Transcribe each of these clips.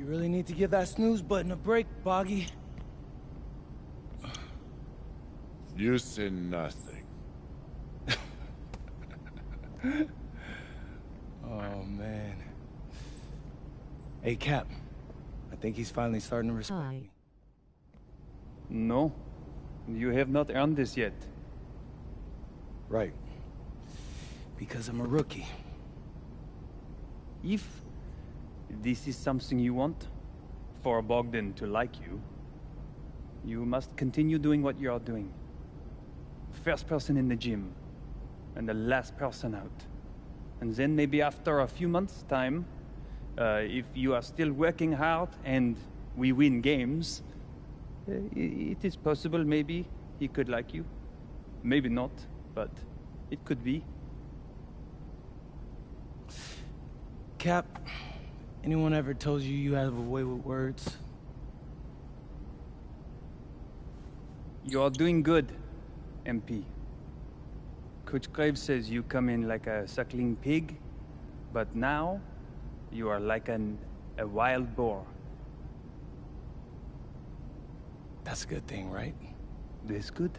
You really need to give that snooze button a break, Boggy. You say nothing. Oh, man. Hey, Cap. I think he's finally starting to respect me. No. You have not earned this yet. Right. Because I'm a rookie. If this is something you want, for Bogdan to like you, you must continue doing what you are doing. First person in the gym, and the last person out. And then maybe after a few months' time, if you are still working hard and we win games, it is possible maybe he could like you. Maybe not, but it could be. Cap, anyone ever told you you have a way with words? You are doing good, MP. Coach Graves says you come in like a suckling pig, but now you are like a wild boar. That's a good thing, right? This good?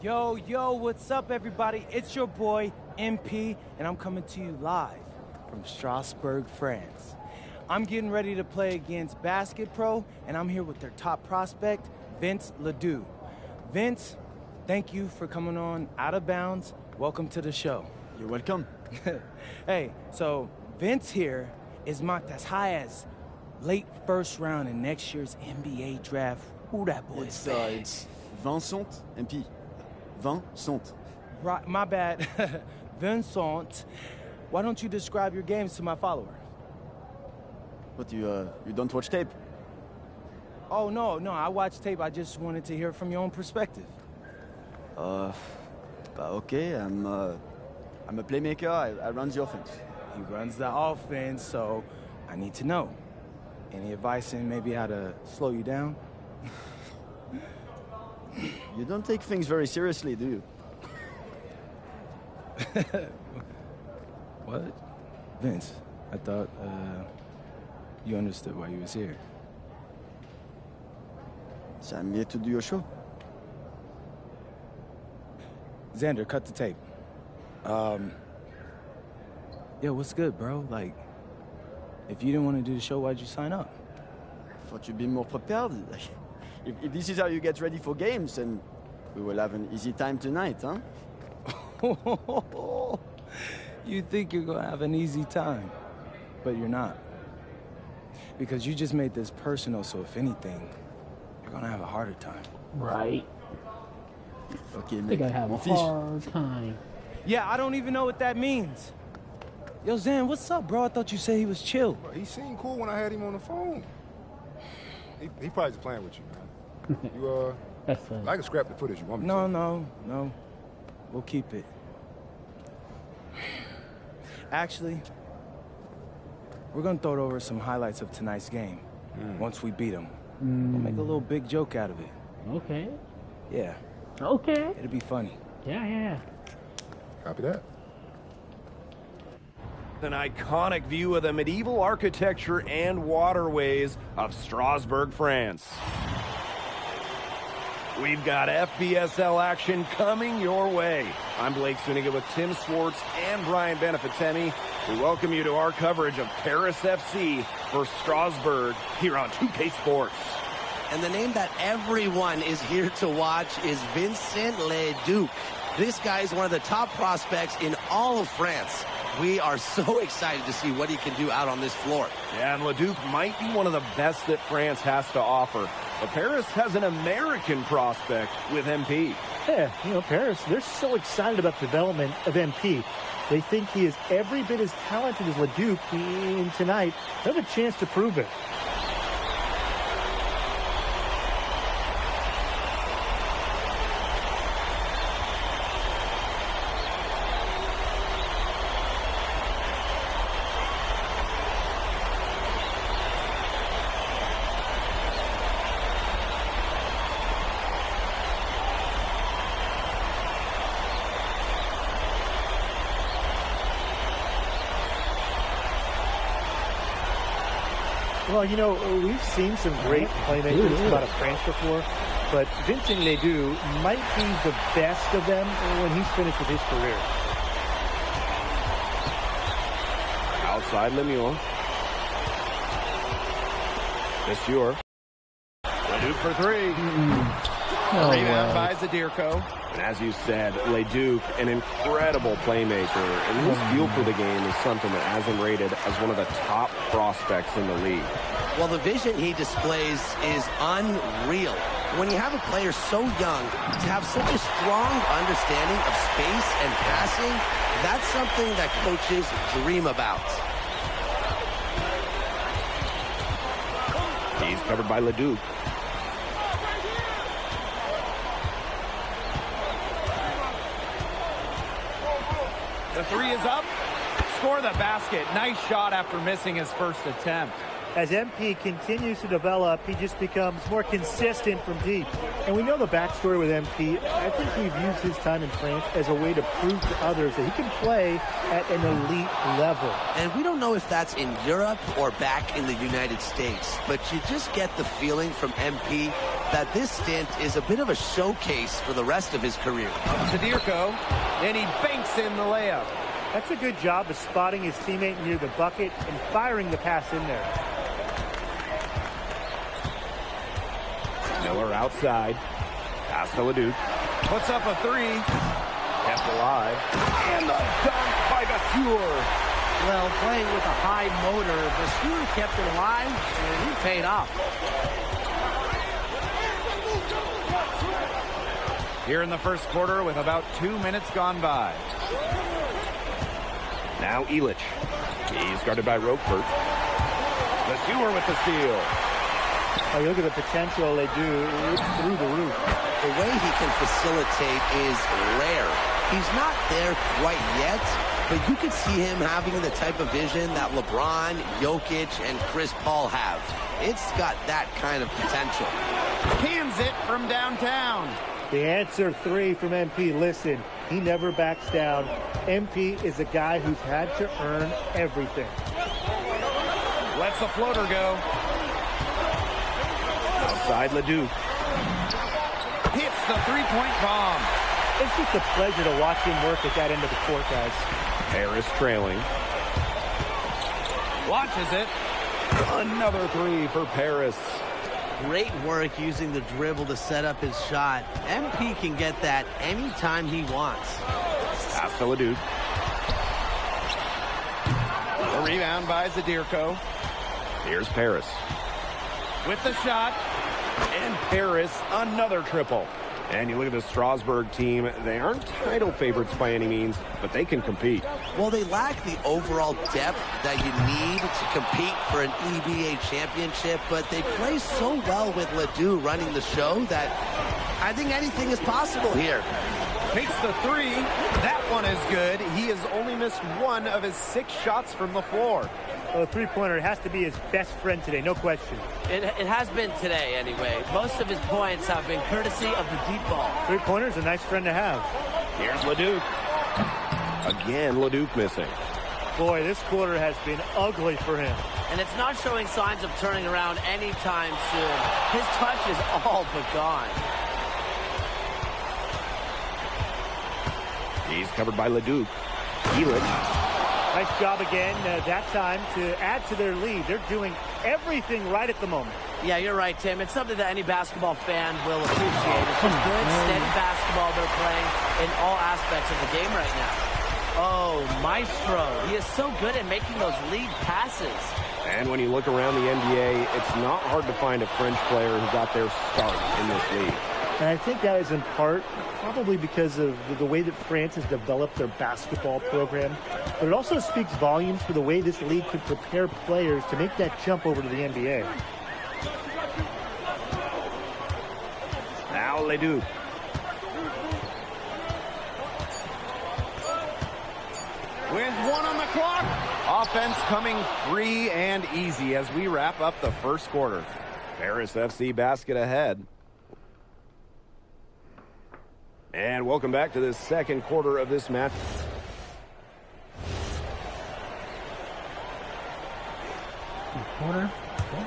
Yo, what's up, everybody? It's your boy, MP, and I'm coming to you live from Strasbourg, France. I'm getting ready to play against Basket Pro, and I'm here with their top prospect, Vince Ledoux. Vince, thank you for coming on Out of Bounds. Welcome to the show. You're welcome. Hey, so Vince here is mocked as high as late first round in next year's NBA draft. Ooh, that boy's bad. It's Vincent, MP. Vincent. Right, my bad. Vincent, why don't you describe your games to my follower? What, you don't watch tape? Oh, no, I watch tape. I just wanted to hear from your own perspective. Okay, I'm a playmaker. I run the offense. He runs the offense, so I need to know. Any advice in maybe how to slow you down? You don't take things very seriously, do you? What? Vince, I thought, you understood why you was here. So I'm here to do your show. Xander, cut the tape. Yo, what's good, bro? Like, if you didn't want to do the show, why'd you sign up? I thought you'd be more prepared. If this is how you get ready for games, then we will have an easy time tonight, huh? You think you're gonna have an easy time, but you're not. Because you just made this personal, so if anything, you're gonna have a harder time. Right. Okay, I think I have a hard time. Yeah, I don't even know what that means. Yo, Zan, what's up, bro? I thought you said he was chill. Bro, he seemed cool when I had him on the phone. He probably just playing with you, man. You, That's funny. I can scrap the footage you want me to. No. We'll keep it. Actually, we're gonna throw over some highlights of tonight's game. Once we beat them. We'll make a little big joke out of it. Okay. Yeah. Okay. It'll be funny. Yeah. Copy that. An iconic view of the medieval architecture and waterways of Strasbourg, France. We've got FBSL action coming your way. I'm Blake Suniga with Tim Swartz and Brian Benefitemi. We welcome you to our coverage of Paris FC versus Strasbourg here on 2K Sports. And the name that everyone is here to watch is Vincent Ledoux. This guy is one of the top prospects in all of France. We are so excited to see what he can do out on this floor. Yeah, and Leduc might be one of the best that France has to offer. But Paris has an American prospect with MP. Yeah, Paris, they're so excited about the development of MP. They think he is every bit as talented as Leduc, and tonight, they have a chance to prove it. Well, you know, we've seen some great playmakers come out of France before, but Vincent Ledoux might be the best of them when he's finished with his career. Outside Lemieux. Monsieur. Leduc for three. Rebound by Zadirko. And as you said, Leduc, an incredible playmaker. And his feel for the game is something that has him rated as one of the top prospects in the league. Well, the vision he displays is unreal. When you have a player so young, to have such a strong understanding of space and passing, that's something that coaches dream about. He's covered by Leduc. The three is up. Score the basket. Nice shot after missing his first attempt. As MP continues to develop, he just becomes more consistent from deep. And we know the backstory with MP. I think he views his time in France as a way to prove to others that he can play at an elite level. And we don't know if that's in Europe or back in the United States, but you just get the feeling from MP that this stint is a bit of a showcase for the rest of his career. Zadirko, and he banks in the layup. That's a good job of spotting his teammate near the bucket and firing the pass in there. Miller outside. Pass to Leduc. Puts up a three. Kept alive. And the dunk by Vasseur. Well, playing with a high motor, Vasseur kept it alive, and he paid off. Here in the first quarter with about 2 minutes gone by. Now Illich. He's guarded by Roquefort. Vasseur with the steal. Oh, you look at the potential they do. It's through the roof. The way he can facilitate is rare. He's not there quite yet, but you could see him having the type of vision that LeBron, Jokic, and Chris Paul have. It's got that kind of potential. Cans it from downtown. The answer three from MP. Listen, he never backs down. MP is a guy who's had to earn everything. Lets the floater go. Outside Leduc. Hits the three-point bomb. It's just a pleasure to watch him work at that end of the court, guys. Harris trailing. Launches it. Another three for Paris. Great work using the dribble to set up his shot. MP can get that anytime he wants. Pass to Leduc. The rebound by Zadirko. Here's Paris. With the shot. And Paris, another triple. And you look at the Strasbourg team, they aren't title favorites by any means, but they can compete. Well, they lack the overall depth that you need to compete for an EBA championship, but they play so well with Ledoux running the show that I think anything is possible here. Takes the three. That one is good. He has only missed one of his 6 shots from the floor. Well, a three-pointer has to be his best friend today, no question. It has been today, anyway. Most of his points have been courtesy of the deep ball. Three-pointer's a nice friend to have. Here's Leduc. Again, Leduc missing. Boy, this quarter has been ugly for him. And it's not showing signs of turning around anytime soon. His touch is all but gone. He's covered by Leduc. Illich. Nice job again that time to add to their lead. They're doing everything right at the moment. Yeah, you're right, Tim. It's something that any basketball fan will appreciate. It's just good, steady basketball they're playing in all aspects of the game right now. Oh, Maestro. He is so good at making those lead passes. And when you look around the NBA, it's not hard to find a French player who got their start in this league. And I think that is in part probably because of the way that France has developed their basketball program. But it also speaks volumes for the way this league could prepare players to make that jump over to the NBA. Now Leduc. With 1 on the clock. Offense coming free and easy as we wrap up the first quarter. Paris FC basket ahead. And welcome back to the second quarter of this match. Corner. Okay.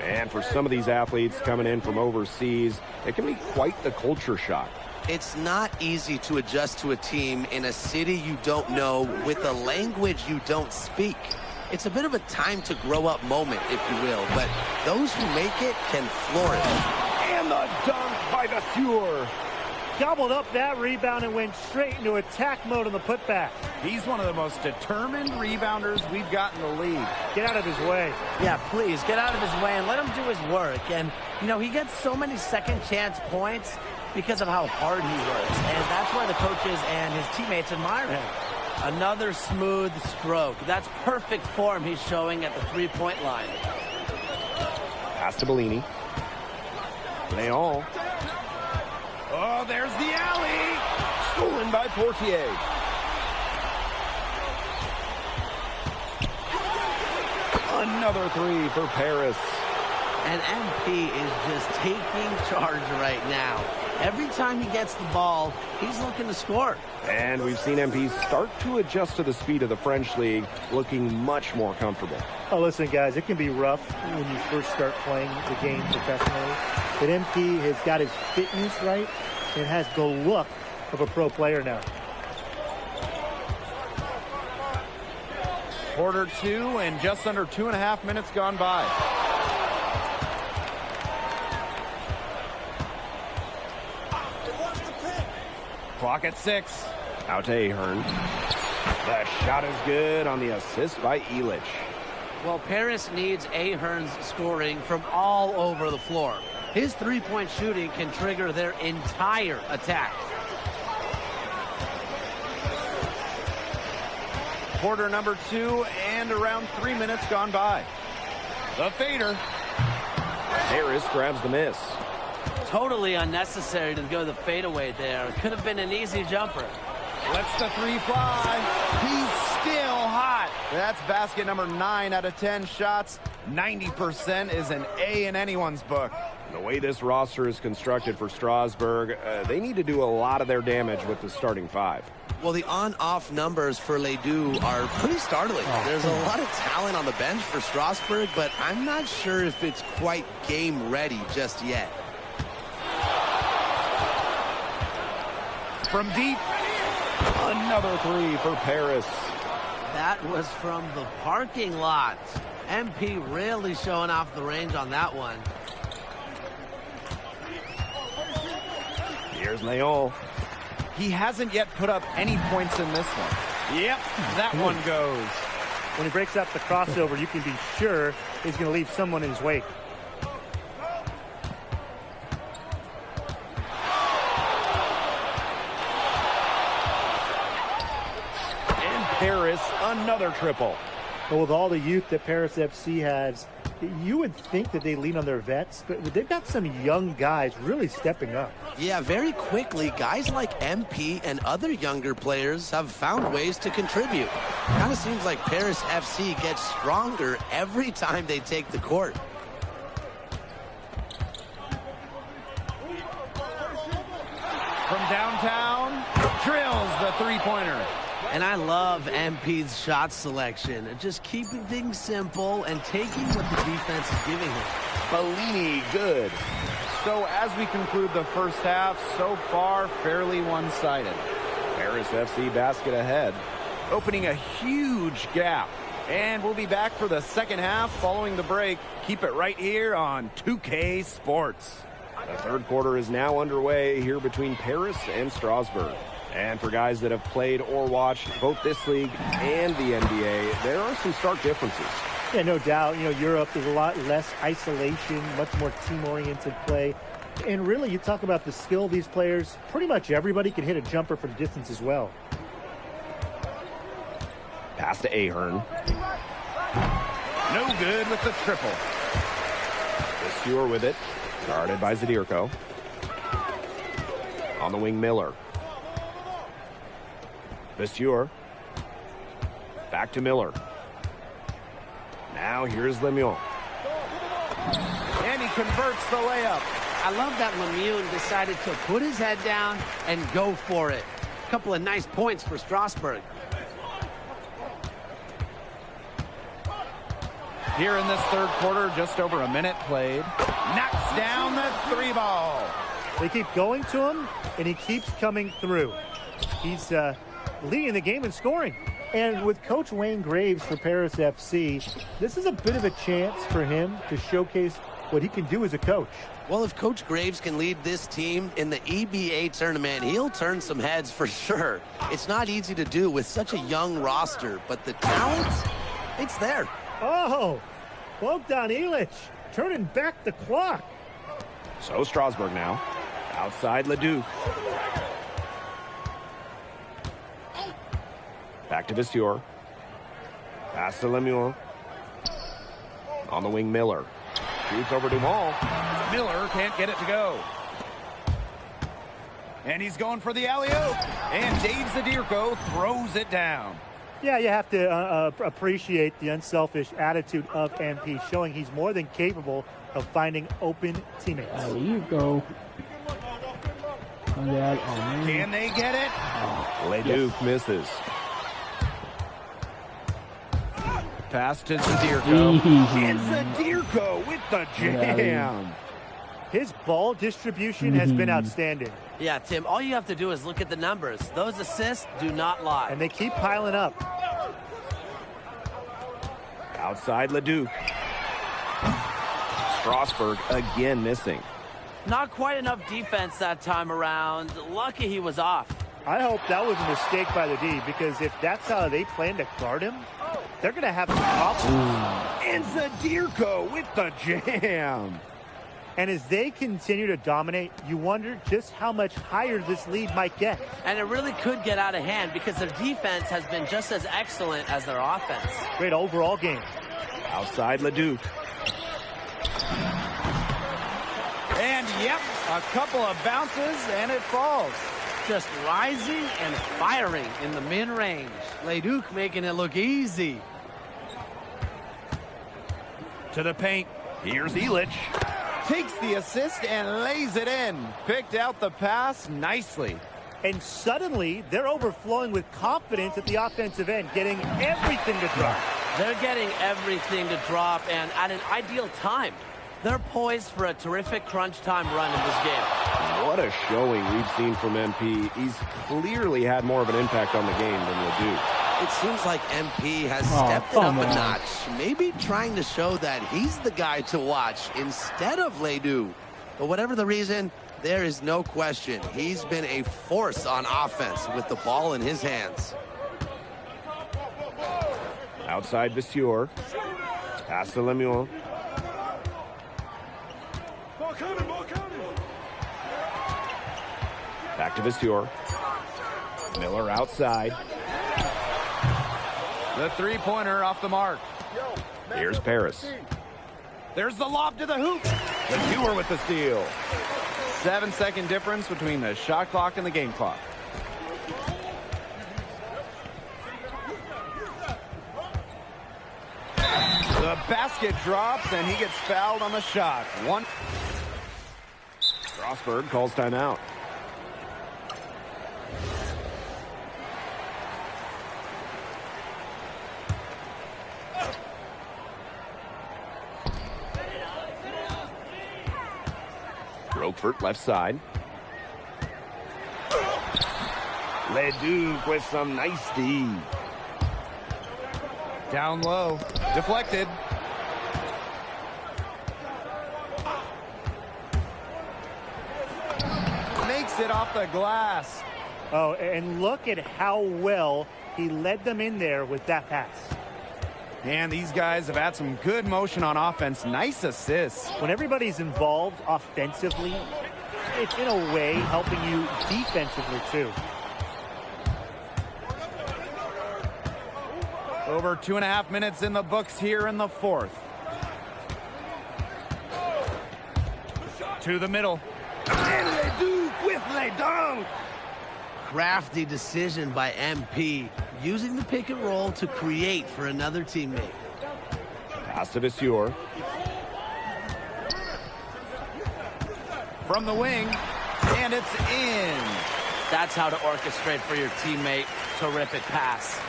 And for some of these athletes coming in from overseas, it can be quite the culture shock. It's not easy to adjust to a team in a city you don't know with a language you don't speak. It's a bit of a time to grow up moment, if you will, but those who make it can flourish. And the dunk by the Sewer. Gobbled up that rebound and went straight into attack mode on the putback. He's one of the most determined rebounders we've got in the league. Get out of his way. Yeah, please, get out of his way and let him do his work. And, you know, he gets so many second chance points because of how hard he works. And that's why the coaches and his teammates admire him. Another smooth stroke. That's perfect form he's showing at the three-point line. Pass to Bellini. Leon. Oh, there's the alley. Stolen by Portier. Another three for Paris. And MP is just taking charge right now. Every time he gets the ball, he's looking to score. And we've seen MP start to adjust to the speed of the French league, looking much more comfortable. Oh, listen, guys, it can be rough when you first start playing the game professionally. But MP has got his fitness right and has the look of a pro player now. Quarter 2 and just under 2.5 minutes gone by. Clock at 6. Out to Ahern. The shot is good on the assist by Illich. Well, Paris needs Ahern's scoring from all over the floor. His three-point shooting can trigger their entire attack. Quarter number 2 and around 3 minutes gone by. The fader. Harris grabs the miss. Totally unnecessary to go the fadeaway there. Could have been an easy jumper. Lets the three fly. He's still hot. That's basket number 9 out of 10 shots. 90% is an A in anyone's book. The way this roster is constructed for Strasbourg, they need to do a lot of their damage with the starting 5. Well, the on-off numbers for Ledoux are pretty startling. There's a lot of talent on the bench for Strasbourg, but I'm not sure if it's quite game ready just yet. From deep. Another three for Paris. That was from the parking lot. MP really showing off the range on that one. Here's Leon. He hasn't yet put up any points in this one. Yep, that one goes. When he breaks out the crossover, you can be sure he's going to leave someone in his wake. And Paris, another triple. But with all the youth that Paris FC has, you would think that they lean on their vets, but they've got some young guys really stepping up. Yeah, very quickly, guys like MP and other younger players have found ways to contribute. Kind of seems like Paris FC gets stronger every time they take the court. From downtown, drills the three-pointer. And I love MP's shot selection. Just keeping things simple and taking what the defense is giving him. Bellini, good. So as we conclude the first half, so far fairly one-sided. Paris FC basket ahead. Opening a huge gap. And we'll be back for the second half following the break. Keep it right here on 2K Sports. The third quarter is now underway here between Paris and Strasbourg. And for guys that have played or watched both this league and the NBA, there are some stark differences. Yeah, no doubt. You know, Europe, there's a lot less isolation, much more team-oriented play. And really, you talk about the skill of these players, pretty much everybody can hit a jumper from distance as well. Pass to Ahern. No good with the triple. Stewart with it. Guarded by Zadirko. On the wing, Miller. Vasseur. Back to Miller. Now here's Lemieux. And he converts the layup. I love that Lemieux decided to put his head down and go for it. A couple of nice points for Strasbourg. Here in this third quarter, just over a minute played. Knocks down the 3 ball. They keep going to him, and he keeps coming through. He's leading the game in scoring. And with Coach Wayne Graves for Paris FC, this is a bit of a chance for him to showcase what he can do as a coach. Well, if Coach Graves can lead this team in the EBA tournament, he'll turn some heads for sure. It's not easy to do with such a young roster, but the talent, it's there. Oh, Bogdan Ilic turning back the clock. So Strasburg now. Outside Leduc. Back to Visior. Pass to Lemuel. On the wing, Miller. Shoots over Duval. Miller can't get it to go. And he's going for the alley-oop. And Dave Zadirko throws it down. Yeah, you have to appreciate the unselfish attitude of MP, showing he's more than capable of finding open teammates. There you go. Can they get it? Leduc misses. Pass to Zadirko. And Zadirko with the jam. His ball distribution has been outstanding. Yeah, Tim, all you have to do is look at the numbers. Those assists do not lie. And they keep piling up. Outside Leduc. Strasburg again missing. Not quite enough defense that time around. Lucky he was off. I hope that was a mistake by the D, because if that's how they plan to guard him, they're going to have some problems. And Zadirko with the jam. And as they continue to dominate, you wonder just how much higher this lead might get. And it really could get out of hand because their defense has been just as excellent as their offense. Great overall game. Outside Leduc. And yep, a couple of bounces and it falls. Just rising and firing in the mid-range. Leduc making it look easy. To the paint. Here's Ilic. Takes the assist and lays it in. Picked out the pass nicely. And suddenly, they're overflowing with confidence at the offensive end, getting everything to drop. They're getting everything to drop, and at an ideal time. They're poised for a terrific crunch time run in this game. What a showing we've seen from MP. He's clearly had more of an impact on the game than Leduc. It seems like MP has stepped it up a notch, maybe trying to show that he's the guy to watch instead of Leduc. But whatever the reason, there is no question he's been a force on offense with the ball in his hands. Outside Visior. Pass to Lemuel. Back to Visior. Miller outside. The three-pointer off the mark. Here's Paris. There's the lob to the hoop. Visior with the steal. 7-second difference between the shot clock and the game clock. The basket drops and he gets fouled on the shot. Strasburg calls timeout. Roquefort left side. Leduc with some nice D. Down low. Deflected. Makes it off the glass. Oh, and look at how well he led them in there with that pass. And these guys have had some good motion on offense. Nice assists. When everybody's involved offensively, it's in a way helping you defensively too. Over 2.5 minutes in the books here in the fourth. To the middle. And Leduc with le dunk. Crafty decision by MP, using the pick and roll to create for another teammate. Pass to Visior. From the wing, and it's in. That's how to orchestrate for your teammate. Terrific pass.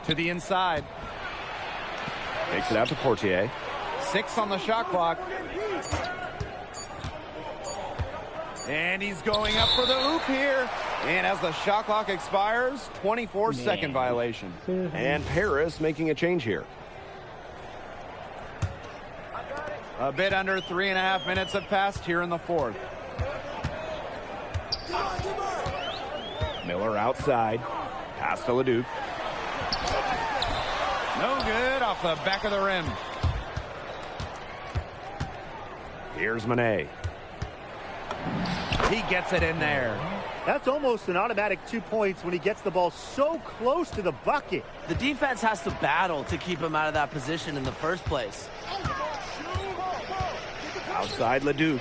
To the inside. Takes it out to Portier. 6 on the shot clock. And he's going up for the oop here. And as the shot clock expires, 24-second violation. And Paris making a change here. A bit under 3.5 minutes have passed here in the fourth. Miller outside. Pass to Leduc. No good off the back of the rim. Here's Manet. He gets it in there. That's almost an automatic 2 points when he gets the ball so close to the bucket. The defense has to battle to keep him out of that position in the first place. Outside Leduc.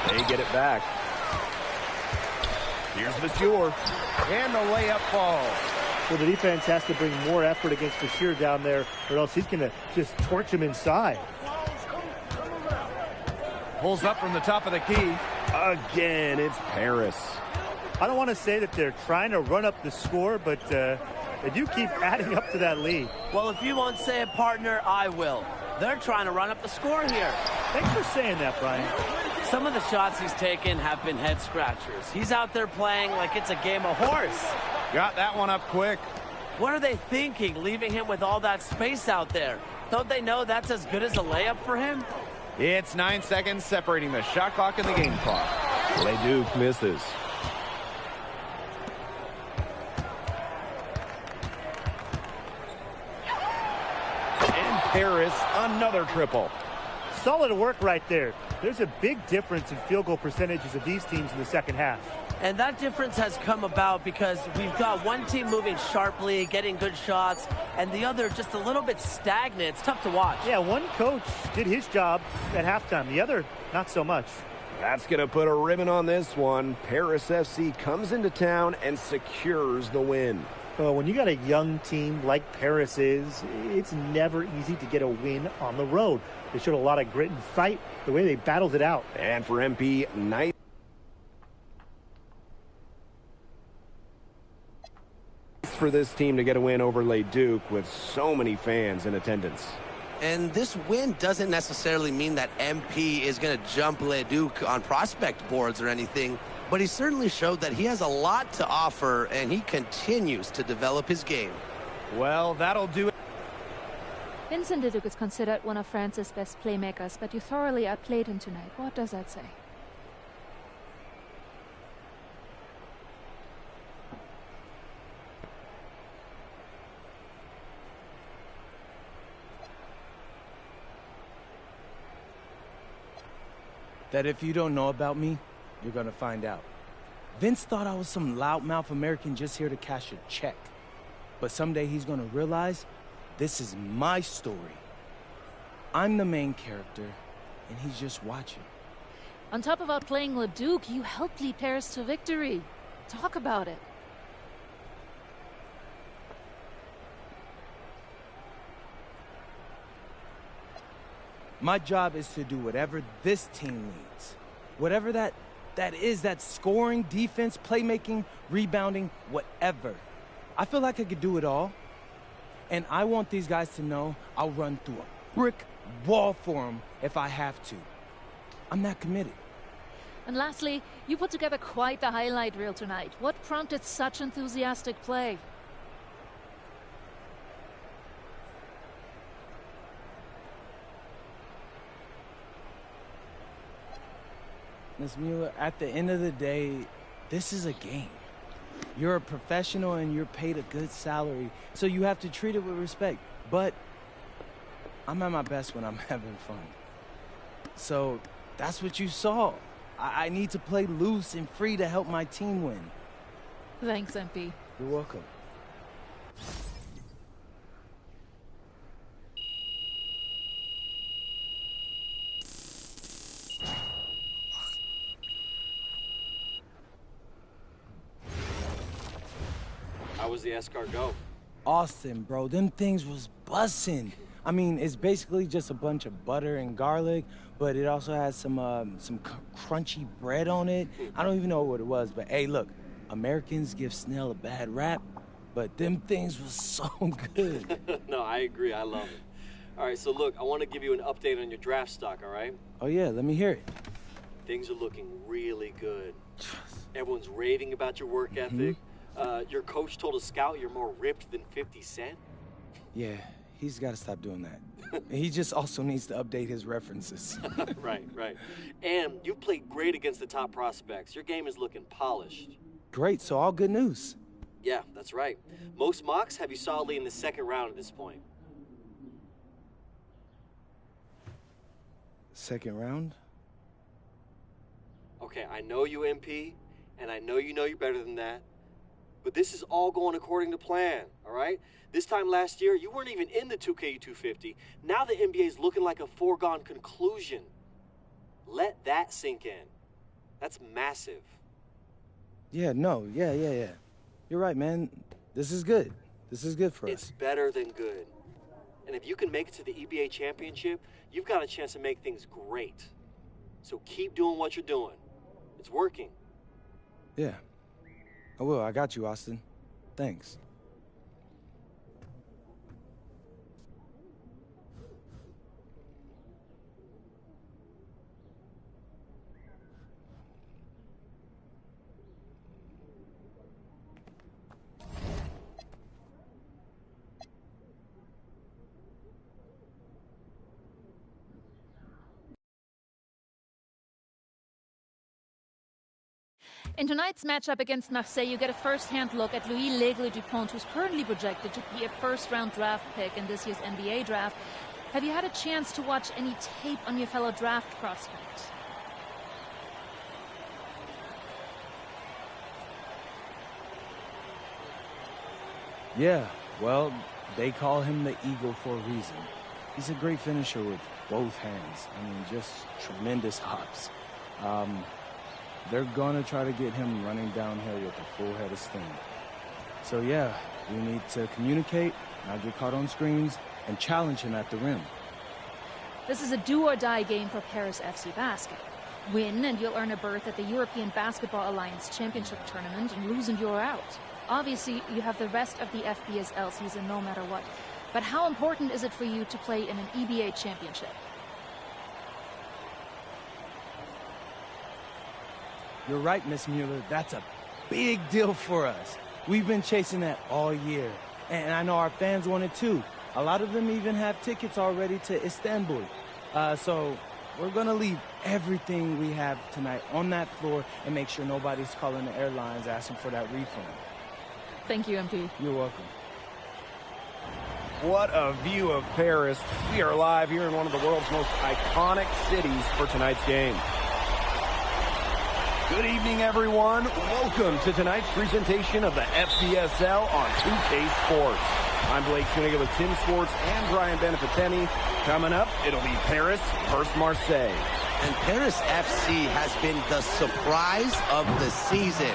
They get it back. Here's Monsieur. And the layup falls. Well, the defense has to bring more effort against Bashir down there, or else he's going to just torch him inside. Pulls up from the top of the key. Again, it's Paris. I don't want to say that they're trying to run up the score, but they do keep adding up to that lead. Well, if you won't say it, partner, I will. They're trying to run up the score here. Thanks for saying that, Brian. Some of the shots he's taken have been head scratchers. He's out there playing like it's a game of horse. Got that one up quick. What are they thinking, leaving him with all that space out there? Don't they know that's as good as a layup for him? It's 9 seconds separating the shot clock and the game clock. Leduc misses. And Paris, another triple. Solid work right there. There's a big difference in field goal percentages of these teams in the second half. And that difference has come about because we've got one team moving sharply, getting good shots, and the other just a little bit stagnant. It's tough to watch. Yeah, one coach did his job at halftime. The other, not so much. That's going to put a ribbon on this one. Paris FC comes into town and secures the win. Well, when you got a young team like Paris is, it's never easy to get a win on the road. They showed a lot of grit and fight, the way they battled it out. And for MP, nice for this team to get a win over Leduc with so many fans in attendance. And this win doesn't necessarily mean that MP is going to jump Leduc on prospect boards or anything, but he certainly showed that he has a lot to offer, and he continues to develop his game. Well, that'll do it. Vincent Leduc is considered one of France's best playmakers, but you thoroughly outplayed him tonight. What does that say? That if you don't know about me, you're gonna find out. Vince thought I was some loudmouth American just here to cash a check. But someday he's gonna realize this is my story. I'm the main character, and he's just watching. On top of outplaying Leduc, you helped lead Paris to victory. Talk about it. My job is to do whatever this team needs. Whatever that is, that scoring, defense, playmaking, rebounding, whatever. I feel like I could do it all. And I want these guys to know I'll run through a brick wall for them if I have to. I'm that committed. And lastly, you put together quite the highlight reel tonight. What prompted such enthusiastic play? Ms. Mueller, at the end of the day, this is a game. You're a professional and you're paid a good salary, so you have to treat it with respect. But I'm at my best when I'm having fun. So that's what you saw. I need to play loose and free to help my team win. Thanks, MP. You're welcome. How was the escargot? Austin, bro, them things was bussin'. I mean, it's basically just a bunch of butter and garlic, but it also has some crunchy bread on it. I don't even know what it was, but hey, look, Americans give Snell a bad rap, but them things was so good. No, I agree. I love it. All right, so look, I want to give you an update on your draft stock, all right? Oh, yeah, let me hear it. Things are looking really good. Everyone's raving about your work ethic. Your coach told a scout you're more ripped than 50 Cent. Yeah, he's got to stop doing that. He just also needs to update his references. Right. And you've played great against the top prospects. Your game is looking polished. Great, so all good news. Yeah, that's right. Most mocks have you solidly in the second round at this point. Second round? Okay, I know you, MP, and I know you're better than that. But this is all going according to plan, all right? This time last year, you weren't even in the 2K250. Now the NBA is looking like a foregone conclusion. Let that sink in. That's massive. Yeah. You're right, man. This is good. This is good for us. It's better than good. And if you can make it to the EBA championship, you've got a chance to make things great. So keep doing what you're doing. It's working. Yeah. I will. I got you, Austin. Thanks. In tonight's matchup against Marseille, you get a first-hand look at Louis L'Aigle-Dupont, who's currently projected to be a first-round draft pick in this year's NBA draft. Have you had a chance to watch any tape on your fellow draft prospect? Yeah, well, they call him the Eagle for a reason. He's a great finisher with both hands. I mean, just tremendous hops. They're going to try to get him running downhill with a full head of steam. So, yeah, we need to communicate, not get caught on screens, and challenge him at the rim. This is a do-or-die game for Paris FC Basket. Win, and you'll earn a berth at the European Basketball Alliance Championship Tournament, and lose and you're out. Obviously, you have the rest of the FBSL season no matter what. But how important is it for you to play in an EBA championship? You're right, Miss Mueller. That's a big deal for us. We've been chasing that all year. And I know our fans want it too. A lot of them even have tickets already to Istanbul. So we're going to leave everything we have tonight on that floor and make sure nobody's calling the airlines asking for that refund. Thank you, MP. You're welcome. What a view of Paris. We are live here in one of the world's most iconic cities for tonight's game. Good evening, everyone. Welcome to tonight's presentation of the FBSL on 2K Sports. I'm Blake Suniga with Tim Swartz and Brian Benefitemi. Coming up, it'll be Paris versus Marseille. And Paris FC has been the surprise of the season.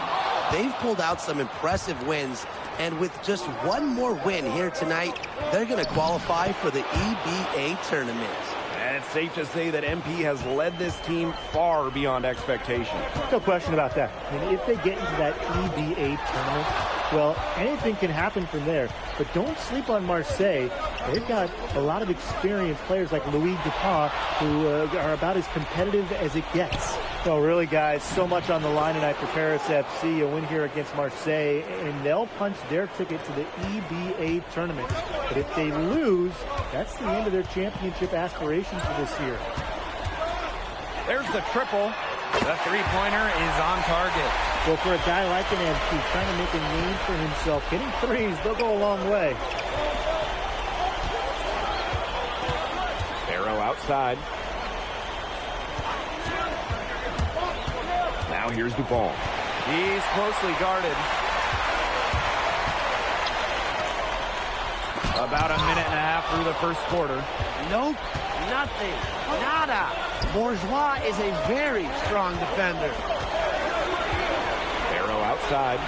They've pulled out some impressive wins, and with just one more win here tonight, they're going to qualify for the EBA tournament. And it's safe to say that MP has led this team far beyond expectation. No question about that. I mean, if they get into that EBA tournament, well, anything can happen from there. But don't sleep on Marseille. They've got a lot of experienced players like Louis Dupont who are about as competitive as it gets. Well, really, guys, so much on the line tonight for Paris FC. A win here against Marseille, and they'll punch their ticket to the EBA tournament. But if they lose, that's the end of their championship aspirations for this year. There's the triple. The three-pointer is on target. Well, for a guy like an MP trying to make a name for himself, hitting threes, they'll go a long way. Barrow outside. Now here's Dupont. He's closely guarded. About a minute and a half through the first quarter. Nope, nothing, nada. Bourgeois is a very strong defender. Barrow outside.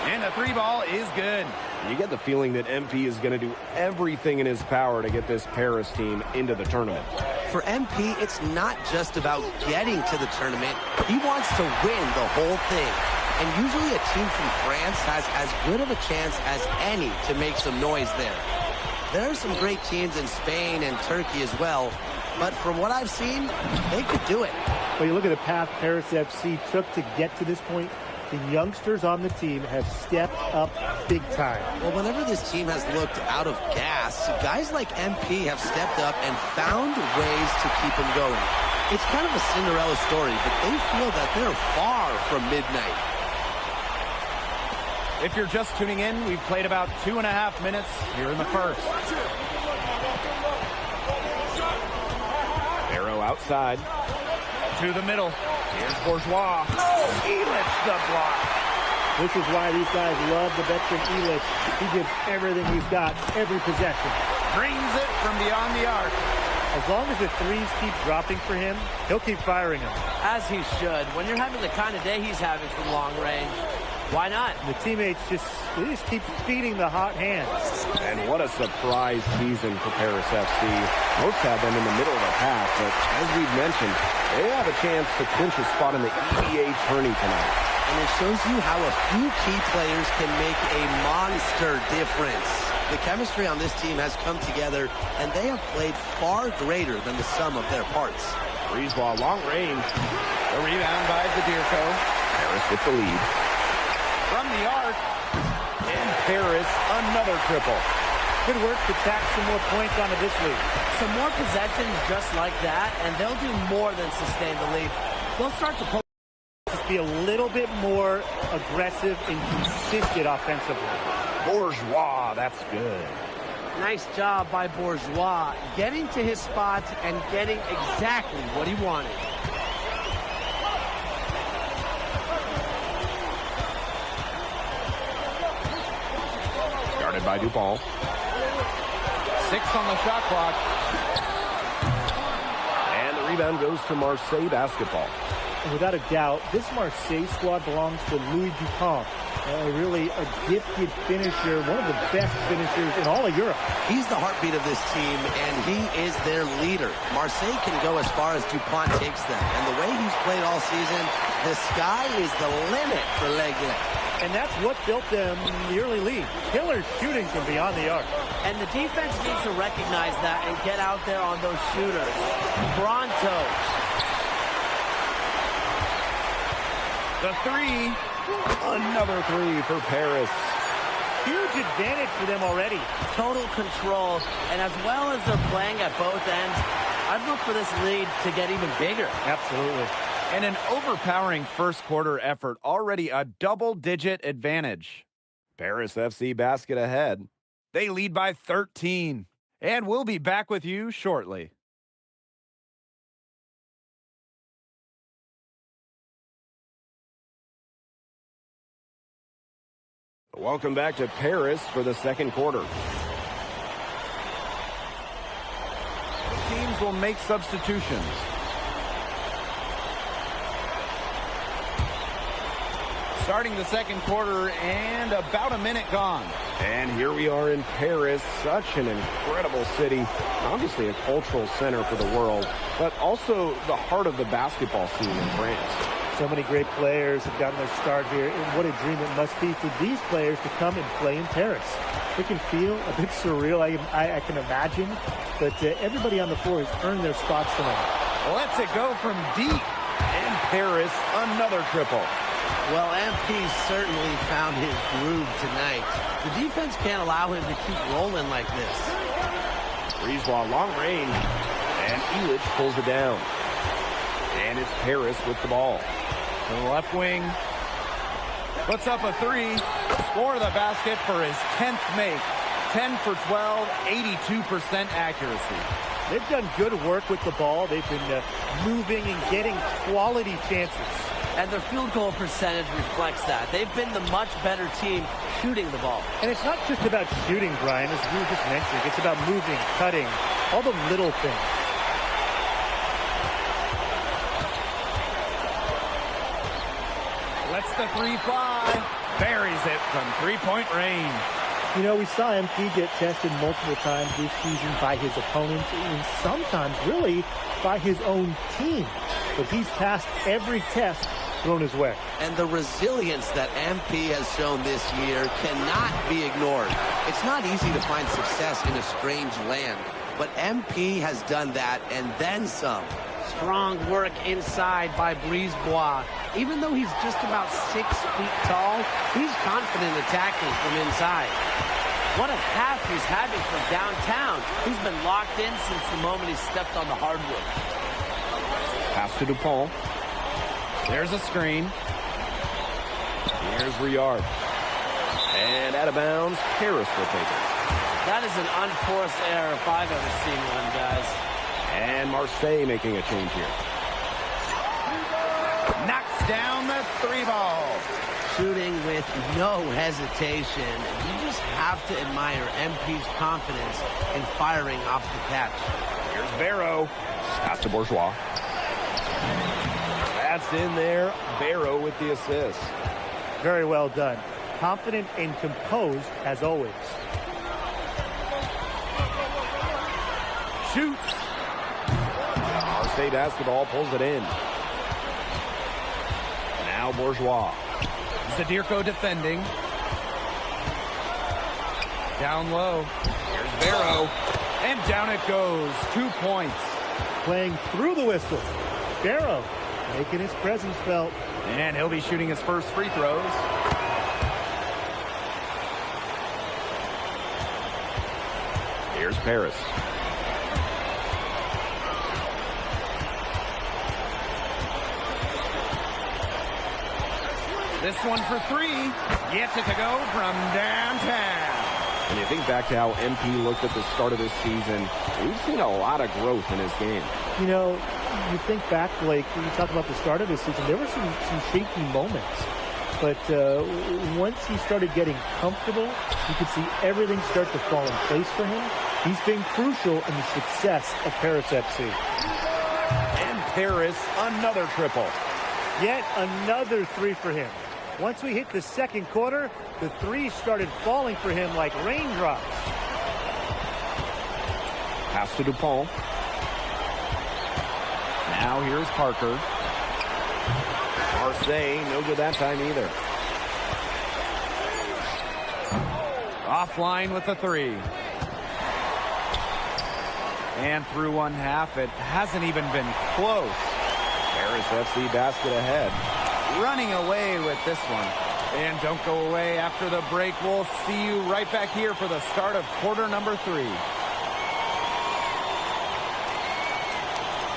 And the three ball is good. You get the feeling that MP is going to do everything in his power to get this Paris team into the tournament. For MP, it's not just about getting to the tournament. He wants to win the whole thing. And usually a team from France has as good of a chance as any to make some noise there. There are some great teams in Spain and Turkey as well, but from what I've seen, they could do it. Well, you look at the path Paris FC took to get to this point. The youngsters on the team have stepped up big time. Well, whenever this team has looked out of gas, guys like MP have stepped up and found ways to keep them going. It's kind of a Cinderella story, but they feel that they're far from midnight. If you're just tuning in, we've played about 2.5 minutes here in the first. Arrow outside. To the middle. Here's Bourgeois. He lifts the block. This is why these guys love the veteran Elish. He gives everything he's got, every possession. Brings it from beyond the arc. As long as the threes keep dropping for him, he'll keep firing them. As he should. When you're having the kind of day he's having from long range, why not? The teammates just keep feeding the hot hands. And what a surprise season for Paris FC. Most have them in the middle of the pack, but as we've mentioned, they have a chance to clinch a spot in the EVA tourney tonight. And it shows you how a few key players can make a monster difference. The chemistry on this team has come together, and they have played far greater than the sum of their parts. Breeze ball, long range. The rebound by Zadirko. Paris with the lead. From the arc. And Paris, another triple. Good work to tack some more points onto this lead. Some more possessions just like that, and they'll do more than sustain the lead. They'll start to pull. Just be a little bit more aggressive and consistent offensively. Bourgeois, that's good. Nice job by Bourgeois, getting to his spot and getting exactly what he wanted. Guarded by Dupont. 6 on the shot clock. And the rebound goes to Marseille basketball. And without a doubt, this Marseille squad belongs to Louis Dupont. Really a gifted finisher, one of the best finishers in all of Europe. He's the heartbeat of this team, and he is their leader. Marseille can go as far as Dupont takes them. And the way he's played all season, the sky is the limit for Legley. And that's what built them the early lead. Killer shooting from beyond the arc. And the defense needs to recognize that and get out there on those shooters. Pronto. The three. Another three for Paris. Huge advantage for them already. Total control. And as well as they're playing at both ends, I'd look for this lead to get even bigger. Absolutely. And an overpowering first quarter effort. Already a double-digit advantage. Paris FC basket ahead. They lead by 13. And we'll be back with you shortly. Welcome back to Paris for the second quarter. Teams will make substitutions. Starting the second quarter and about a minute gone. And here we are in Paris, such an incredible city. Obviously a cultural center for the world, but also the heart of the basketball scene in France. So many great players have gotten their start here, and what a dream it must be for these players to come and play in Paris. It can feel a bit surreal, I can imagine, but everybody on the floor has earned their spots tonight. Lets it go from deep. And Paris, another triple. Well, MP certainly found his groove tonight. The defense can't allow him to keep rolling like this. Breeze ball, long range, and Elish pulls it down. And it's Paris with the ball. To the left wing. Puts up a three. Score the basket for his 10th make. 10 for 12, 82% accuracy. They've done good work with the ball. They've been moving and getting quality chances. And their field goal percentage reflects that. They've been the much better team shooting the ball. And it's not just about shooting, Brian, as we were just mentioning. It's about moving, cutting, all the little things. Lets the three fly. Buries it from three-point range. You know, we saw MP get tested multiple times this season by his opponents and sometimes really by his own team. But he's passed every test thrown his way. And the resilience that MP has shown this year cannot be ignored. It's not easy to find success in a strange land, but MP has done that and then some. Strong work inside by Brisebois. Even though he's just about 6 feet tall, he's confident attacking from inside. What a half he's having from downtown. He's been locked in since the moment he stepped on the hardwood. Pass to Dupont. There's a screen. Here's Riard. And out of bounds, Paris will take it. That is an unforced error if I've ever seen one, guys. And Marseille making a change here. Knocks down the 3-ball. Shooting with no hesitation. You just have to admire MP's confidence in firing off the catch. Here's Barrow. Pass to Bourgeois. That's in there. Barrow with the assist. Very well done. Confident and composed as always. Shoots. Marseille basketball pulls it in. Now Bourgeois. Zadirko defending. Down low. Here's Barrow. And down it goes. 2 points. Playing through the whistle. Barrow making his presence felt. And he'll be shooting his first free throws. Here's Paris. This one for 3. Gets it to go from downtown. When you think back to how MP looked at the start of this season, we've seen a lot of growth in his game. You know, you think back, Blake, when you talk about the start of this season, there were some shaky moments. But once he started getting comfortable, you could see everything start to fall in place for him. He's been crucial in the success of Paris FC. And Paris, another triple. Yet another 3 for him. Once we hit the second quarter, the 3s started falling for him like raindrops. Pass to Dupont. Now here's Parker. Marseille, no good that time either. Offline with the 3. And through one half, it hasn't even been close. Paris FC basket ahead. Running away with this one. And don't go away after the break. We'll see you right back here for the start of quarter number 3.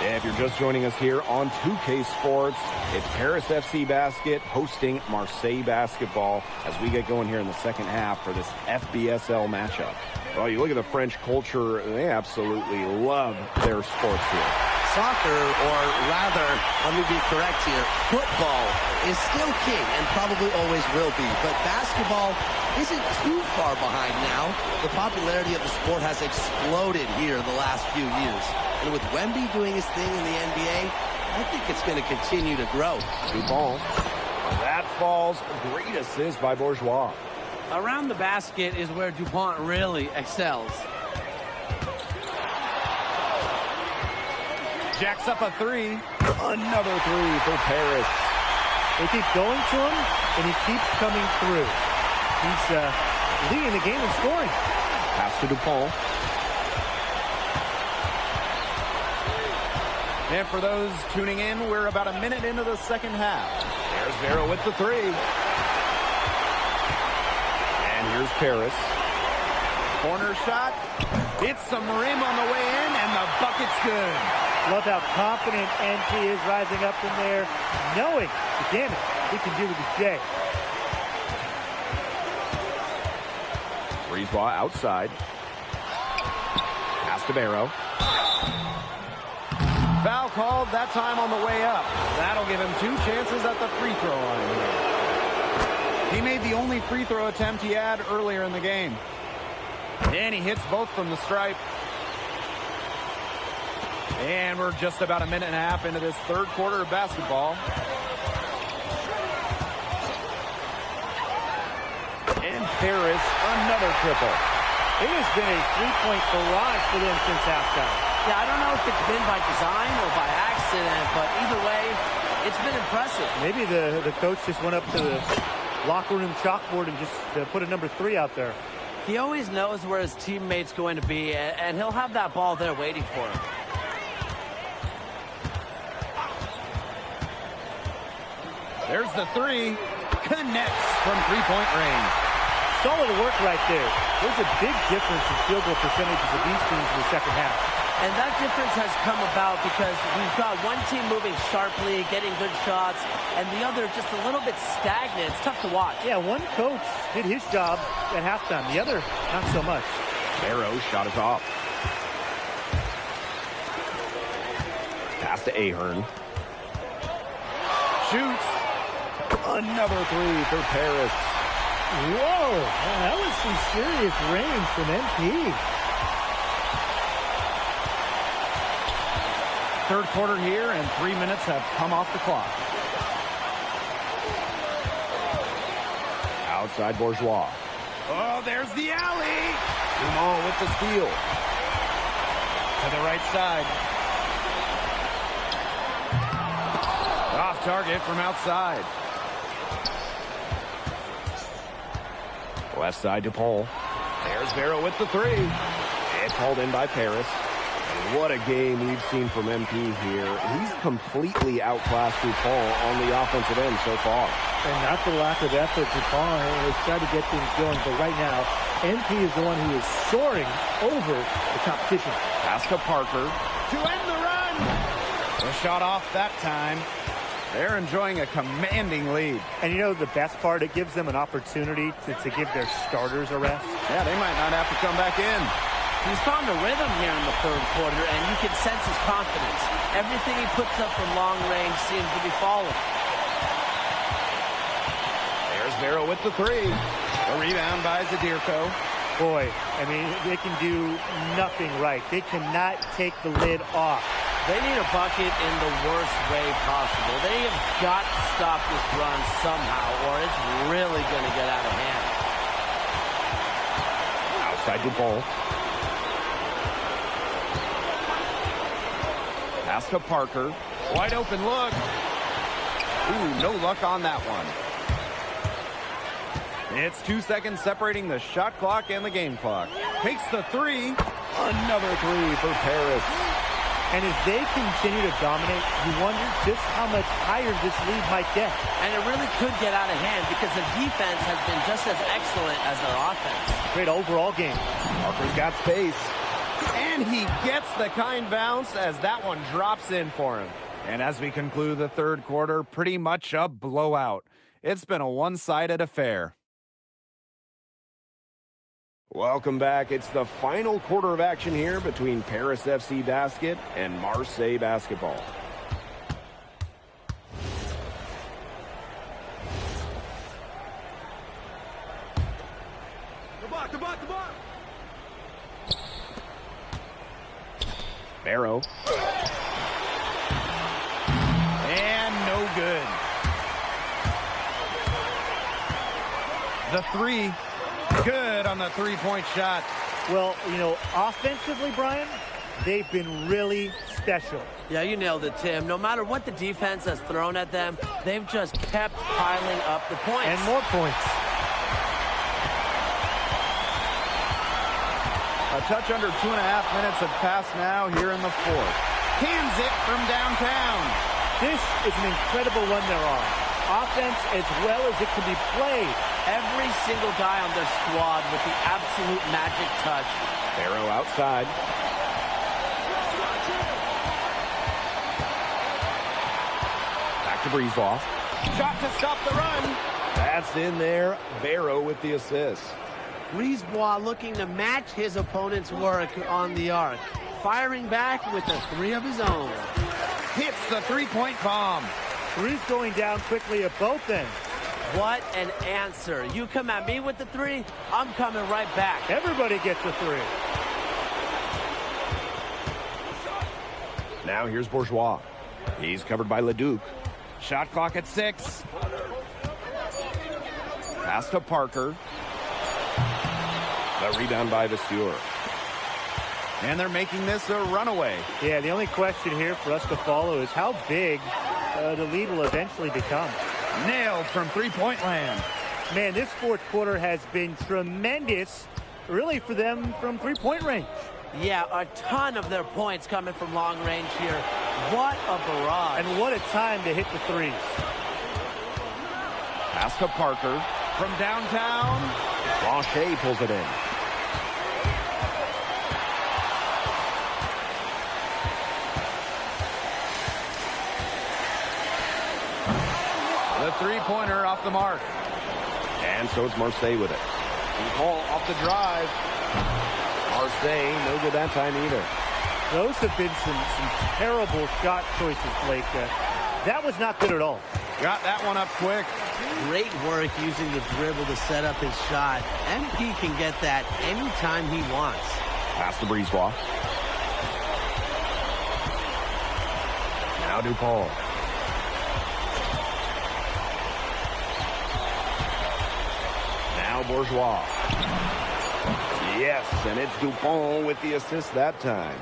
If you're just joining us here on 2K Sports, it's Paris FC Basket hosting Marseille Basketball as we get going here in the second half for this FBSL matchup. Well, you look at the French culture, they absolutely love their sports here. Soccer, or rather, let me be correct here, football is still king and probably always will be. But basketball isn't too far behind now. The popularity of the sport has exploded here the last few years. And with Wemby doing his thing in the NBA, I think it's going to continue to grow. Dupont. That falls. Great assist by Bourgeois. Around the basket is where Dupont really excels. Jacks up a 3. Another 3 for Paris. They keep going to him, and he keeps coming through. He's leading the game in scoring. Pass to Dupont. And for those tuning in, we're about a minute into the second half. There's Barrow with the 3. And here's Paris. Corner shot. Hits some rim on the way in, and the bucket's good. Love how confident MP is rising up in there, knowing the damage he can do with the J. Brisebois outside. Pass to Barrow. Foul called that time on the way up. That'll give him 2 chances at the free throw line here. He made the only free throw attempt he had earlier in the game. And he hits both from the stripe. And we're just about a minute and a half into this third quarter of basketball. And Paris, another triple. It has been a 3-point barrage for them since halftime. Yeah, I don't know if it's been by design or by accident, but either way, It's been impressive. Maybe the coach just went up to the locker room chalkboard and just put a number 3 out there. He always knows where his teammate's going to be, and he'll have that ball there waiting for him. There's the 3. Connects from three-point range. Solid work right there. There's a big difference in field goal percentages of these teams in the second half. And that difference has come about because we've got one team moving sharply, getting good shots, and the other just a little bit stagnant. It's tough to watch. Yeah, one coach did his job at halftime. The other, not so much. Barrow shot is off. Pass to Ahern. Shoots. Another 3 for Paris. Whoa, man, that was some serious range from MP. Third quarter here, and 3 minutes have come off the clock. Outside Bourgeois. Oh, there's the alley. Dumont with the steal. To the right side. Off target from outside. Left side to Paul. There's Barrow with the 3. It's hauled in by Paris. What a game we've seen from MP here. He's completely outclassed DuPont on the offensive end so far. And not for lack of effort, DuPont has tried to get things going, but right now, MP is the one who is soaring over the competition. Pass to Parker to end the run. The shot off that time. They're enjoying a commanding lead. And you know the best part? It gives them an opportunity to give their starters a rest. Yeah, they might not have to come back in. He's found a rhythm here in the third quarter, and you can sense his confidence. Everything he puts up from long range seems to be falling. There's Barrow with the 3. The rebound by Zadirko. Boy, I mean, they can do nothing right. They cannot take the lid off. They need a bucket in the worst way possible. They have got to stop this run somehow, or it's really going to get out of hand. Outside DuPont. Pass to Parker. Wide open look. Ooh, no luck on that one. It's 2 seconds separating the shot clock and the game clock. Takes the 3. Another 3 for Paris. And as they continue to dominate, you wonder just how much higher this lead might get. And it really could get out of hand because their defense has been just as excellent as their offense. Great overall game. Parker's got space. And he gets the kind bounce as that one drops in for him. And as we conclude the third quarter, pretty much a blowout. It's been a one-sided affair. Welcome back. It's the final quarter of action here between Paris FC Basket and Marseille Basketball. The block. Barrow. And no good. The 3. Good on the three-point shot. Well, you know, offensively, Brian, they've been really special. Yeah, you nailed it, Tim. No matter what the defense has thrown at them, they've just kept piling up the points. And more points. A touch under 2.5 minutes have passed now here in the fourth. Cans it from downtown. This is an incredible run they're on. Offense as well as it can be played. Every single guy on their squad with the absolute magic touch. Barrow outside. Back to Breezeball. Shot to stop the run. That's in there. Barrow with the assist. Brisebois looking to match his opponent's work on the arc. Firing back with a 3 of his own. Hits the three-point bomb. 3's going down quickly at both ends. What an answer. You come at me with the 3, I'm coming right back. Everybody gets a 3. Now here's Bourgeois. He's covered by Leduc. Shot clock at 6. Pass to Parker. The rebound by Vasseur. And they're making this a runaway. Yeah, the only question here for us to follow is how big the lead will eventually become. Nailed from three-point land. Man, this fourth quarter has been tremendous, really, for them from three-point range. Yeah, a ton of their points coming from long range here. What a barrage. And what a time to hit the threes. Pass to Parker from downtown. Blanchet pulls it in. The three-pointer off the mark. And so it's Marseille with it. Paul off the drive. Marseille, no good that time either. Those have been some terrible shot choices, Blake. That was not good at all. Got that one up quick. Great work using the dribble to set up his shot. MP can get that anytime he wants. Pass to Brisebois. Now DuPont. Now Bourgeois. Yes, and it's Dupont with the assist that time.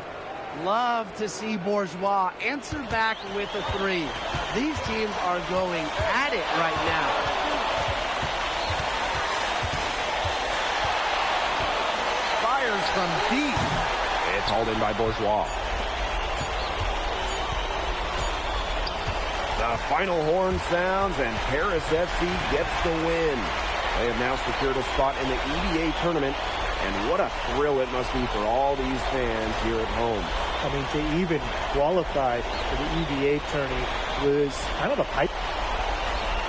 Love to see Bourgeois answer back with a three. These teams are going at it right now. Fires from deep. It's hauled in by Bourgeois. The final horn sounds, and Paris FC gets the win. They have now secured a spot in the EBA tournament, and what a thrill it must be for all these fans here at home. I mean, to even qualify for the EBA tourney was kind of a pipe.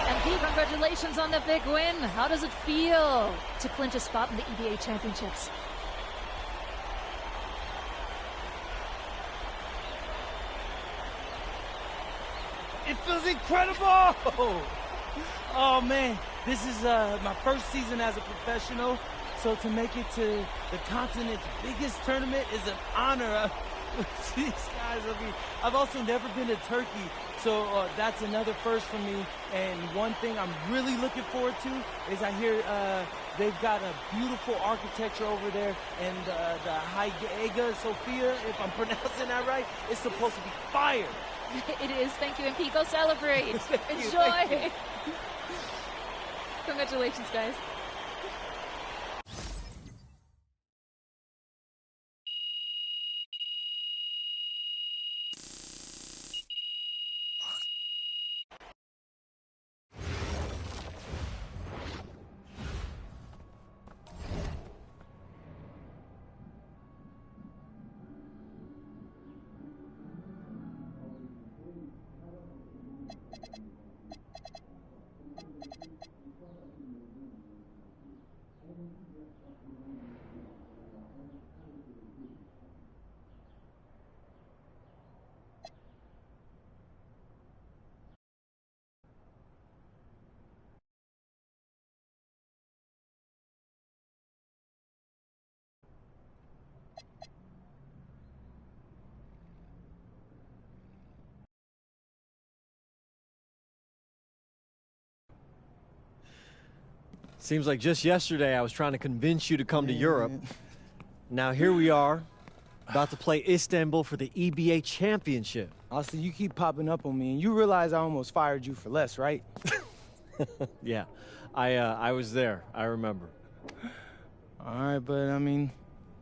And Pete, congratulations on the big win. How does it feel to clinch a spot in the EBA championships? It feels incredible! Oh man, this is my first season as a professional, so to make it to the continent's biggest tournament is an honor. These guys, I mean, I've also never been to Turkey, so that's another first for me. And one thing I'm really looking forward to is I hear they've got a beautiful architecture over there, and the Hagia Sophia, if I'm pronouncing that right, is supposed to be fire. It is. Thank you, MP. Go celebrate. Enjoy. Congratulations, guys. Seems like just yesterday I was trying to convince you to come to Europe. Now here we are, about to play Istanbul for the EBA championship. Austin, you keep popping up on me, and you realize I almost fired you for less, right? Yeah, I was there. I remember. All right, but I mean,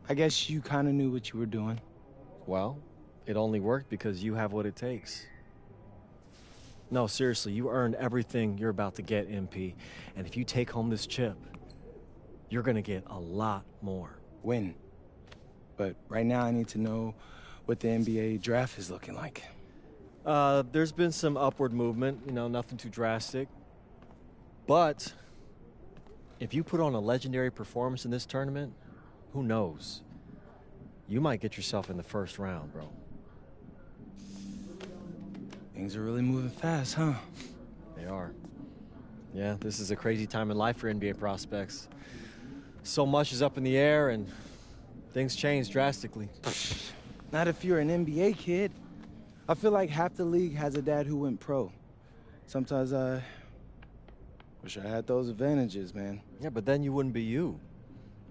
I guess you kind of knew what you were doing. Well, it only worked because you have what it takes. No, seriously, you earned everything you're about to get, MP. And if you take home this chip, you're gonna get a lot more. Win. But right now I need to know what the NBA draft is looking like. There's been some upward movement, you know, nothing too drastic. But if you put on a legendary performance in this tournament, who knows? You might get yourself in the first round, bro. Things are really moving fast, huh? They are. Yeah, this is a crazy time in life for NBA prospects. So much is up in the air, and things change drastically. Not if you're an NBA kid. I feel like half the league has a dad who went pro. Sometimes I wish I had those advantages, man. Yeah, but then you wouldn't be you.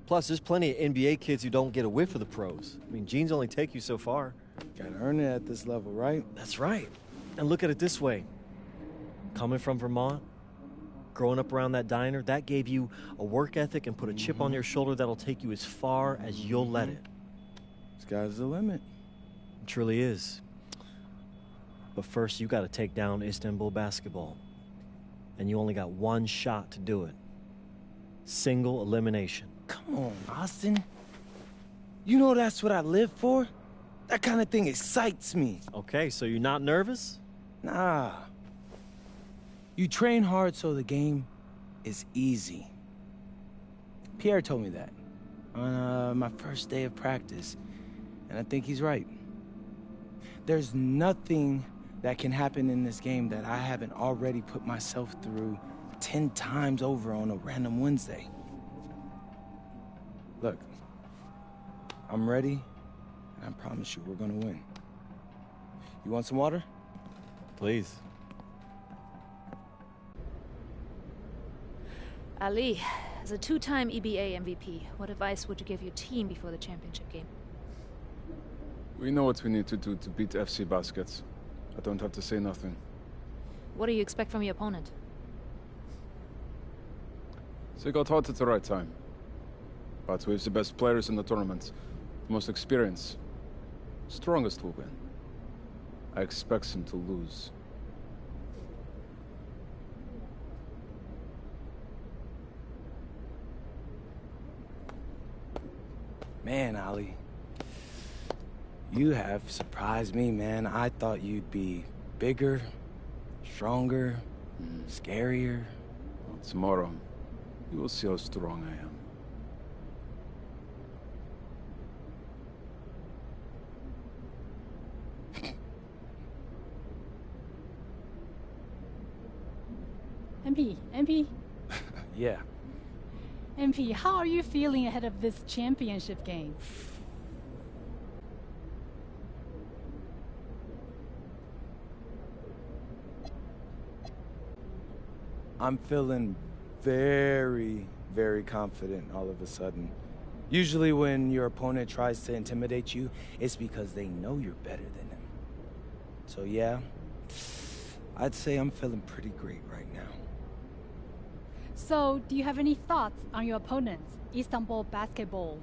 Plus, there's plenty of NBA kids who don't get a whiff of the pros. I mean, genes only take you so far. Gotta earn it at this level, right? That's right. And look at it this way. Coming from Vermont, growing up around that diner, that gave you a work ethic and put a chip on your shoulder that'll take you as far as you'll let it. Sky's the limit. It truly is. But first, you got to take down Istanbul basketball. And you only got one shot to do it. Single elimination. Come on, Austin. You know that's what I live for? That kind of thing excites me. Okay, so you're not nervous? Nah. You train hard so the game is easy. Pierre told me that on my first day of practice, and I think he's right. There's nothing that can happen in this game that I haven't already put myself through 10 times over on a random Wednesday. Look, I'm ready, and I promise you we're gonna win. You want some water? Please. Ali, as a two-time EBA MVP, what advice would you give your team before the championship game? We know what we need to do to beat FC Baskets. I don't have to say nothing. What do you expect from your opponent? They got hot at the right time. But with the best players in the tournament, the most experience, strongest will win. I expect them to lose. Man, Ali, you have surprised me, man. I thought you'd be bigger, stronger, scarier. Well, tomorrow, you will see how strong I am. MP, Yeah. MP, how are you feeling ahead of this championship game? I'm feeling very, very confident all of a sudden. Usually when your opponent tries to intimidate you, it's because they know you're better than them. So yeah, I'd say I'm feeling pretty great right now. So, do you have any thoughts on your opponents, Istanbul basketball?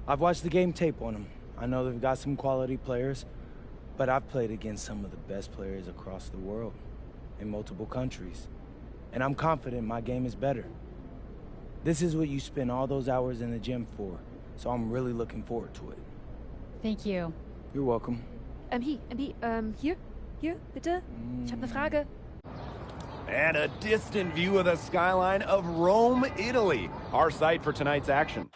I've watched the game tape on them. I know they've got some quality players, but I've played against some of the best players across the world in multiple countries. And I'm confident my game is better. This is what you spend all those hours in the gym for, so I'm really looking forward to it. Thank you. You're welcome. Hier, bitte. Ich habe eine Frage. And a distant view of the skyline of Rome, Italy, our site for tonight's action.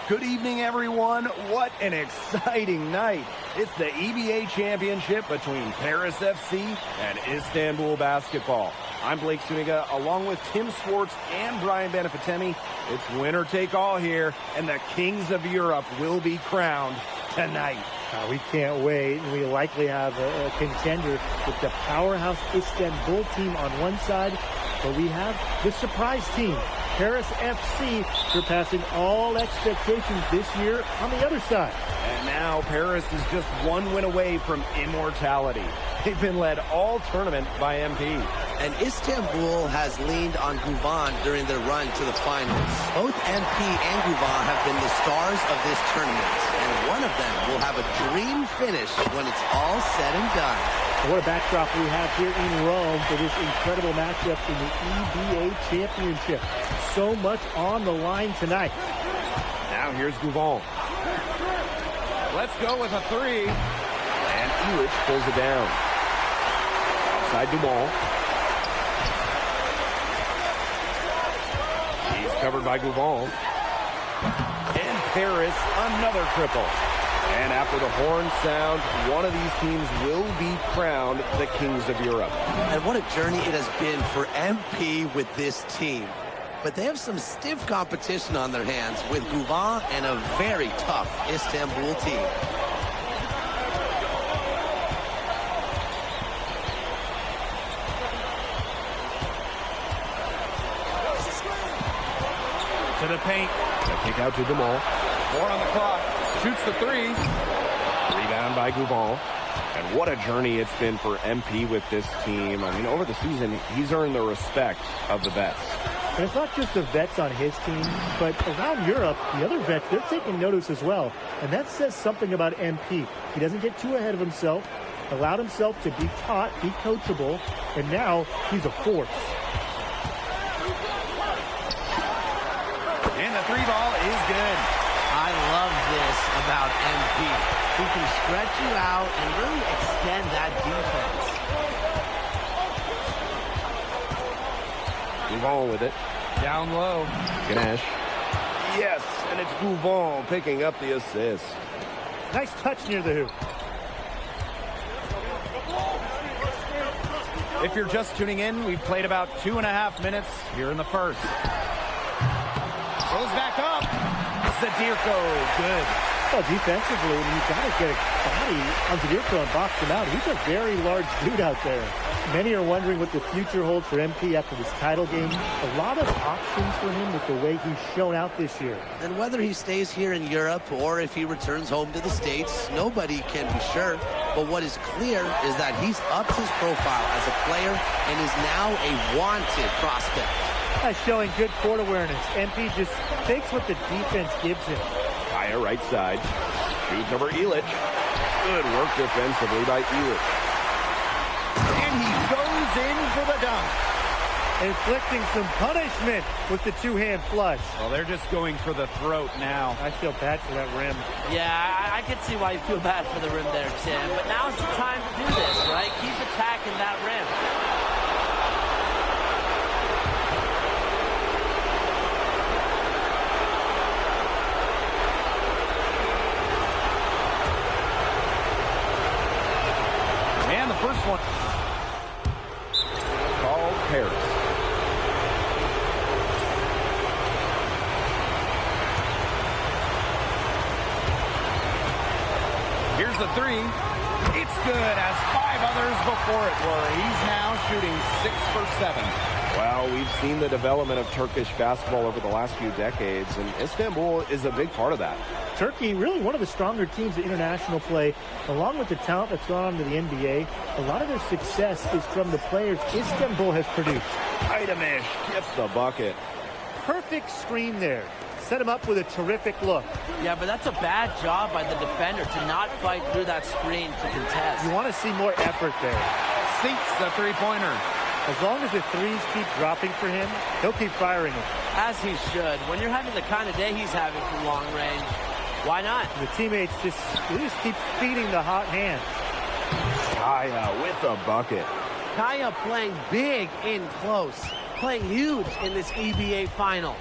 Good evening, everyone. What an exciting night. It's the EBA championship between Paris FC and Istanbul basketball. I'm Blake Suniga, along with Tim Swartz and Brian Benefitemi. It's winner take all here, and the kings of Europe will be crowned tonight. We can't wait, and we likely have a contender with the powerhouse Istanbul team on one side, but we have the surprise team, Paris FC, surpassing all expectations this year on the other side. And now Paris is just one win away from immortality. They've been led all tournament by MP. And Istanbul has leaned on Guvan during their run to the finals. Both MP and Guvan have been the stars of this tournament, and one of them will have a dream finish when it's all said and done. What a backdrop we have here in Rome for this incredible matchup in the EBA Championship. So much on the line tonight. Now here's Guvan. Let's go with a three. And Illich pulls it down. Outside Dumont. He's covered by Guvan. And Paris, another triple. And after the horn sounds, one of these teams will be crowned the kings of Europe. And what a journey it has been for MP with this team. But they have some stiff competition on their hands with Guvan and a very tough Istanbul team. paint. The kick out to Dumal. 4 on the clock. Shoots the 3. Rebound by Gouval. And what a journey it's been for MP with this team. I mean, over the season, he's earned the respect of the vets. And it's not just the vets on his team, but around Europe, the other vets, they're taking notice as well. And that says something about MP. He doesn't get too ahead of himself, allowed himself to be taught, be coachable, and now he's a force. And the 3 ball is good. I love this about MP. He can stretch you out and really extend that defense. Gouval with it. Down low. Ganesh. Yes, and it's Gouval picking up the assist. Nice touch near the hoop. If you're just tuning in, we've played about 2.5 minutes here in the first. Goes back up. Zadirko, good. Well, defensively, you got to get a body on Zadirko and box him out. He's a very large dude out there. Many are wondering what the future holds for MP after this title game. A lot of options for him with the way he's shown out this year. And whether he stays here in Europe or if he returns home to the States, nobody can be sure. But what is clear is that he's upped his profile as a player and is now a wanted prospect. That's showing good court awareness. MP just takes what the defense gives him. Kaya right side. Shoots over Illich. Good work defensively by Illich. And he goes in for the dunk. Inflicting some punishment with the two-hand flush. Well, they're just going for the throat now. I feel bad for that rim. Yeah, I can see why you feel bad for the rim there, Tim. But now's the time to do this, right? Keep attacking that rim. First one called Paris. Here's the 3. It's good, as 5 others before it were. He's now shooting 6 for 7. Well, we've seen the development of Turkish basketball over the last few decades, and Istanbul is a big part of that. Turkey, really one of the stronger teams in international play, along with the talent that's gone on to the NBA. A lot of their success is from the players Istanbul has produced. Aydemir gets the bucket. Perfect screen there. Set him up with a terrific look. Yeah, but that's a bad job by the defender to not fight through that screen to contest. You want to see more effort there. Seeks the three-pointer. As long as the threes keep dropping for him, he'll keep firing them. As he should. When you're having the kind of day he's having from long range, why not? The teammates just keep feeding the hot hands. Kaya with a bucket. Kaya playing big in close. Playing huge in this EBA final.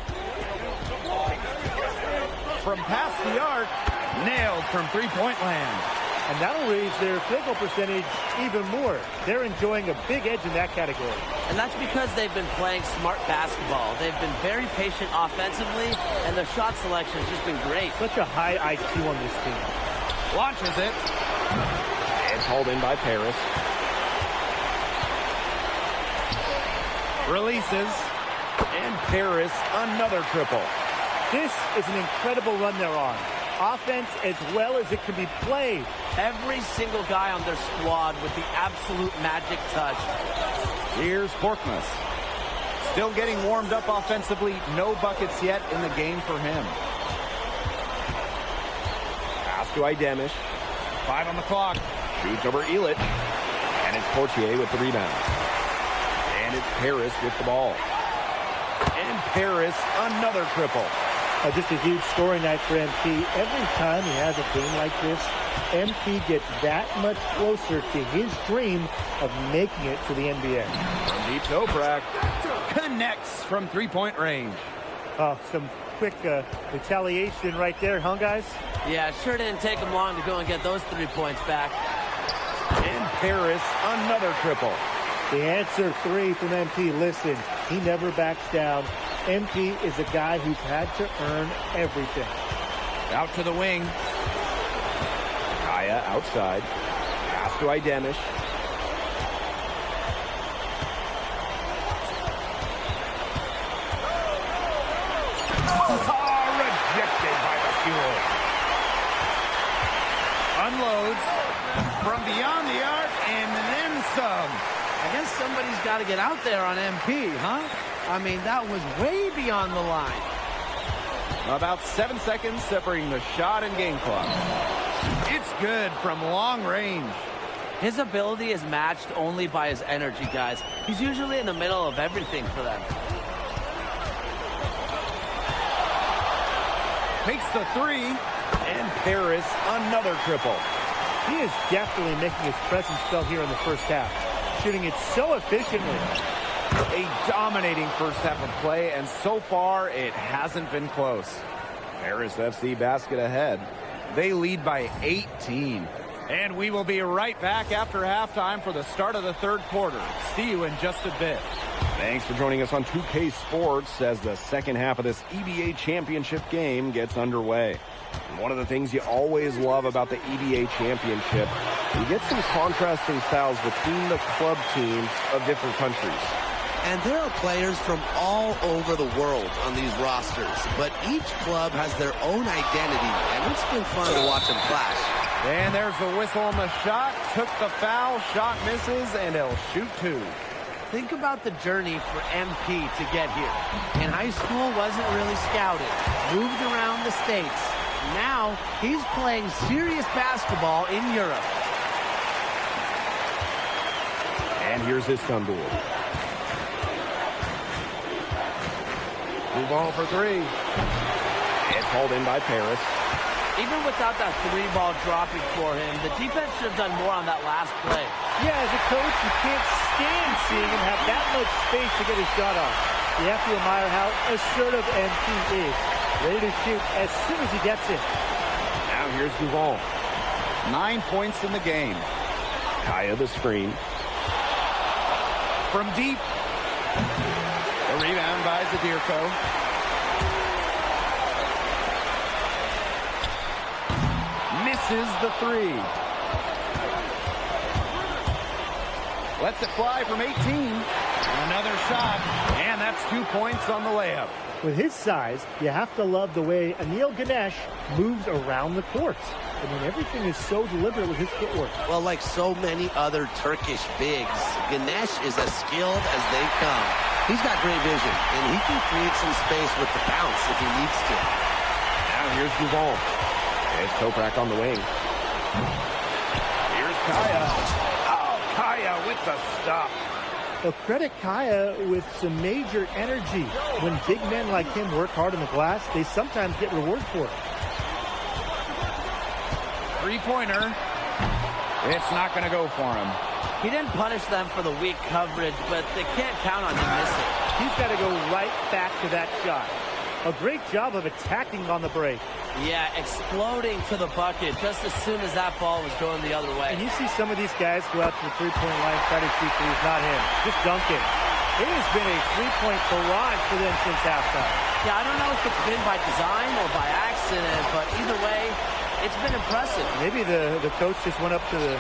From past the arc, nailed from three-point land. And that'll raise their field goal percentage even more. They're enjoying a big edge in that category. And that's because they've been playing smart basketball. They've been very patient offensively, and their shot selection has just been great. Such a high IQ on this team. Launches it. It's hauled in by Paris. Releases. And Paris, another triple. This is an incredible run they're on. Offense as well as it can be played. Every single guy on their squad with the absolute magic touch. Here's Borkmas. Still getting warmed up offensively. No buckets yet in the game for him. Pass to Aydemir. 5 on the clock. Shoots over Illich. And it's Portier with the rebound. And it's Paris with the ball. And Paris, another triple. Just a huge scoring night for MP. Every time he has a game like this, MP gets that much closer to his dream of making it to the NBA. From deep Toprak, connects from three-point range. Some quick retaliation right there, huh, guys? Yeah, sure didn't take him long to go and get those 3 points back. And Paris, another triple. The answer 3 from MP. Listen, he never backs down. MP is a guy who's had to earn everything. Out to the wing. Kaya outside. Pass to Aydemir. from beyond the arc and then some. I guess somebody's got to get out there on MP, huh? I mean, that was way beyond the line. About 7 seconds separating the shot and game clock. It's good from long range. His ability is matched only by his energy, guys. He's usually in the middle of everything for them. Takes the three, and Paris another triple. He is definitely making his presence felt here in the first half, shooting it so efficiently. A dominating first half of play, and so far it hasn't been close. Paris FC basket ahead. They lead by 18. And we will be right back after halftime for the start of the third quarter. See you in just a bit. Thanks for joining us on 2K Sports as the second half of this EBA Championship game gets underway. One of the things you always love about the EBA Championship, you get some contrasting styles between the club teams of different countries. And there are players from all over the world on these rosters, but each club has their own identity, and it's been fun to watch them clash. And there's the whistle on the shot, took the foul, shot misses, and he'll shoot two. Think about the journey for MP to get here. In high school, wasn't really scouted, moved around the States. Now, he's playing serious basketball in Europe. And here's Istanbul. Move on for three. It's hauled in by Paris. Even without that three ball dropping for him, the defense should have done more on that last play. Yeah, as a coach, you can't stand seeing him have that much space to get his shot off. You have to admire how assertive MP is. Ready to shoot as soon as he gets it. Now here's Goujon. 9 points in the game. Kaya the screen. From deep. The rebound by Zadirko. Misses the three. Lets it fly from 18. Another shot, and that's 2 points on the layup. With his size, you have to love the way Anil Ganesh moves around the court. I mean, everything is so deliberate with his footwork. Well, like so many other Turkish bigs, Ganesh is as skilled as they come. He's got great vision, and he can create some space with the bounce if he needs to. Now here's Goujon. It's Toprak on the wing. Here's Kaya. Oh, Kaya with the stuff. Well, credit Kaya with some major energy. When big men like him work hard on the glass, they sometimes get rewarded for it. Three-pointer. It's not going to go for him. He didn't punish them for the weak coverage, but they can't count on him missing. He's got to go right back to that shot. A great job of attacking on the break. Yeah, exploding to the bucket just as soon as that ball was going the other way. And you see some of these guys go out to the three-point line, try to shoot threes, not him. Just dunk it. It has been a three-point barrage for them since halftime. Yeah, I don't know if it's been by design or by accident, but either way, it's been impressive. Maybe the coach just went up to the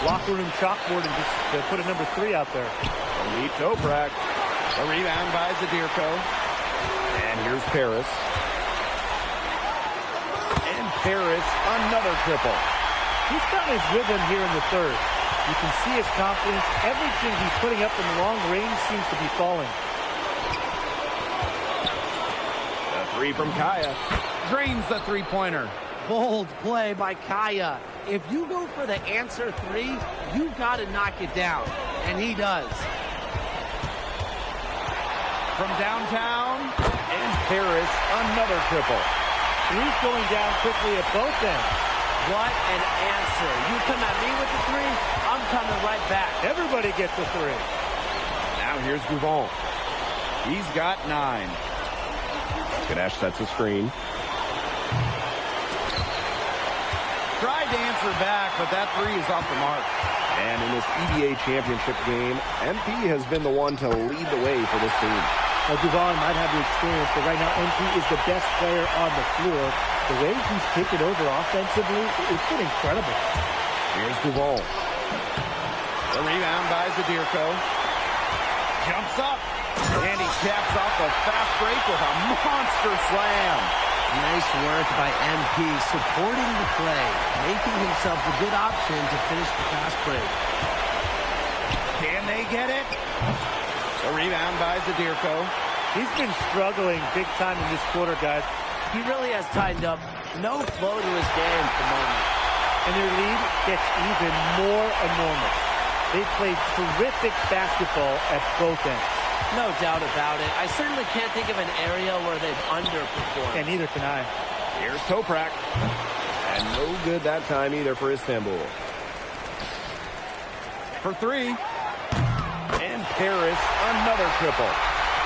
locker room chalkboard and just put a number 3 out there. Meet Toprak. The rebound by Zadirko. And here's Paris. And Paris, another triple. He's found his rhythm here in the third. You can see his confidence. Everything he's putting up from long range seems to be falling. The three from Kaya. Drains the three-pointer. Bold play by Kaya. If you go for the answer three, you got to knock it down. And he does. From downtown, and Paris, another triple. Three's going down quickly at both ends. What an answer. You come at me with the three, I'm coming right back. Everybody gets a three. Now here's Goujon. He's got 9. Ganesh sets a screen. Tried to answer back, but that three is off the mark. And in this EBA championship game, MP has been the one to lead the way for this team. Well, Goujon might have the experience, but right now MP is the best player on the floor. The way he's taken over offensively, it's been incredible. Here's Goujon. The rebound by Zadirko. Jumps up, and he caps off the fast break with a monster slam. Nice work by MP, supporting the play, making himself a good option to finish the fast break. Can they get it? The rebound by Zadirko. He's been struggling big time in this quarter, guys. He really has tightened up. No flow to his game at the moment. And their lead gets even more enormous. They played terrific basketball at both ends. No doubt about it. I certainly can't think of an area where they've underperformed. And neither can I. Here's Toprak. And no good that time either for Istanbul. For three. And Paris, another triple.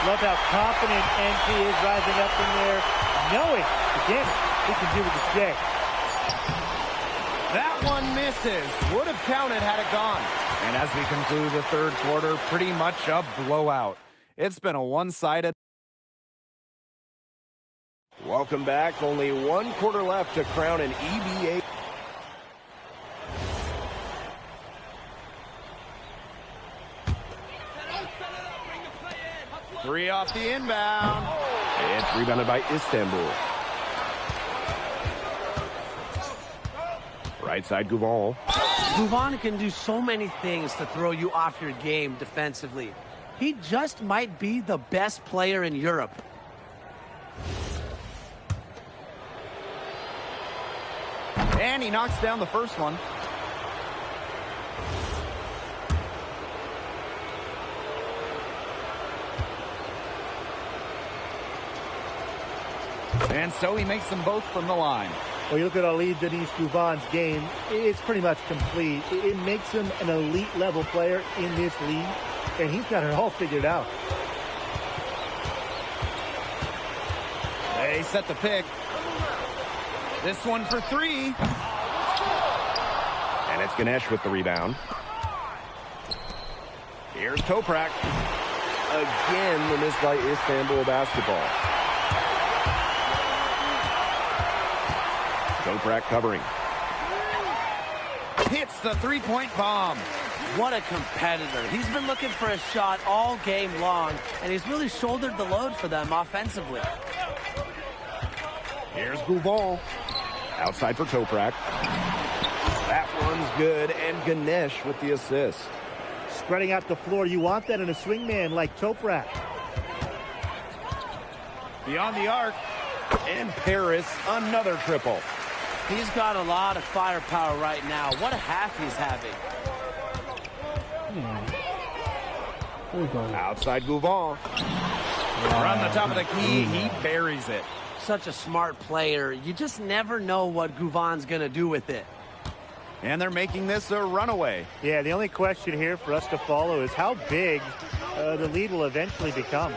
Love how confident MP is rising up in there, knowing, again, he can do with his J. That one misses. Would have counted had it gone. And as we conclude the third quarter, pretty much a blowout. It's been a one-sided. Welcome back. Only one quarter left to crown an EBA. Three off the inbound. It's rebounded by Istanbul. Right side, Gouval. Gouval can do so many things to throw you off your game defensively. He just might be the best player in Europe. And he knocks down the first one. And so he makes them both from the line. Well, you look at Ali Denise Gouvan's game, it's pretty much complete. It makes him an elite level player in this league, and he's got it all figured out. They set the pick. This one for three. And it's Ganesh with the rebound. Here's Toprak. Again, the miss by Istanbul basketball. Toprak covering. Hits the three-point bomb. What a competitor. He's been looking for a shot all game long, and he's really shouldered the load for them offensively. Here's Gouval. Outside for Toprak. That one's good, and Ganesh with the assist. Spreading out the floor, you want that in a swingman like Toprak. Beyond the arc. And Paris, another triple. He's got a lot of firepower right now. What a half he's having. Outside Gouval. Around the top of the key, he buries it. Such a smart player. You just never know what Gouvan's going to do with it. And they're making this a runaway. Yeah, the only question here for us to follow is how big the lead will eventually become.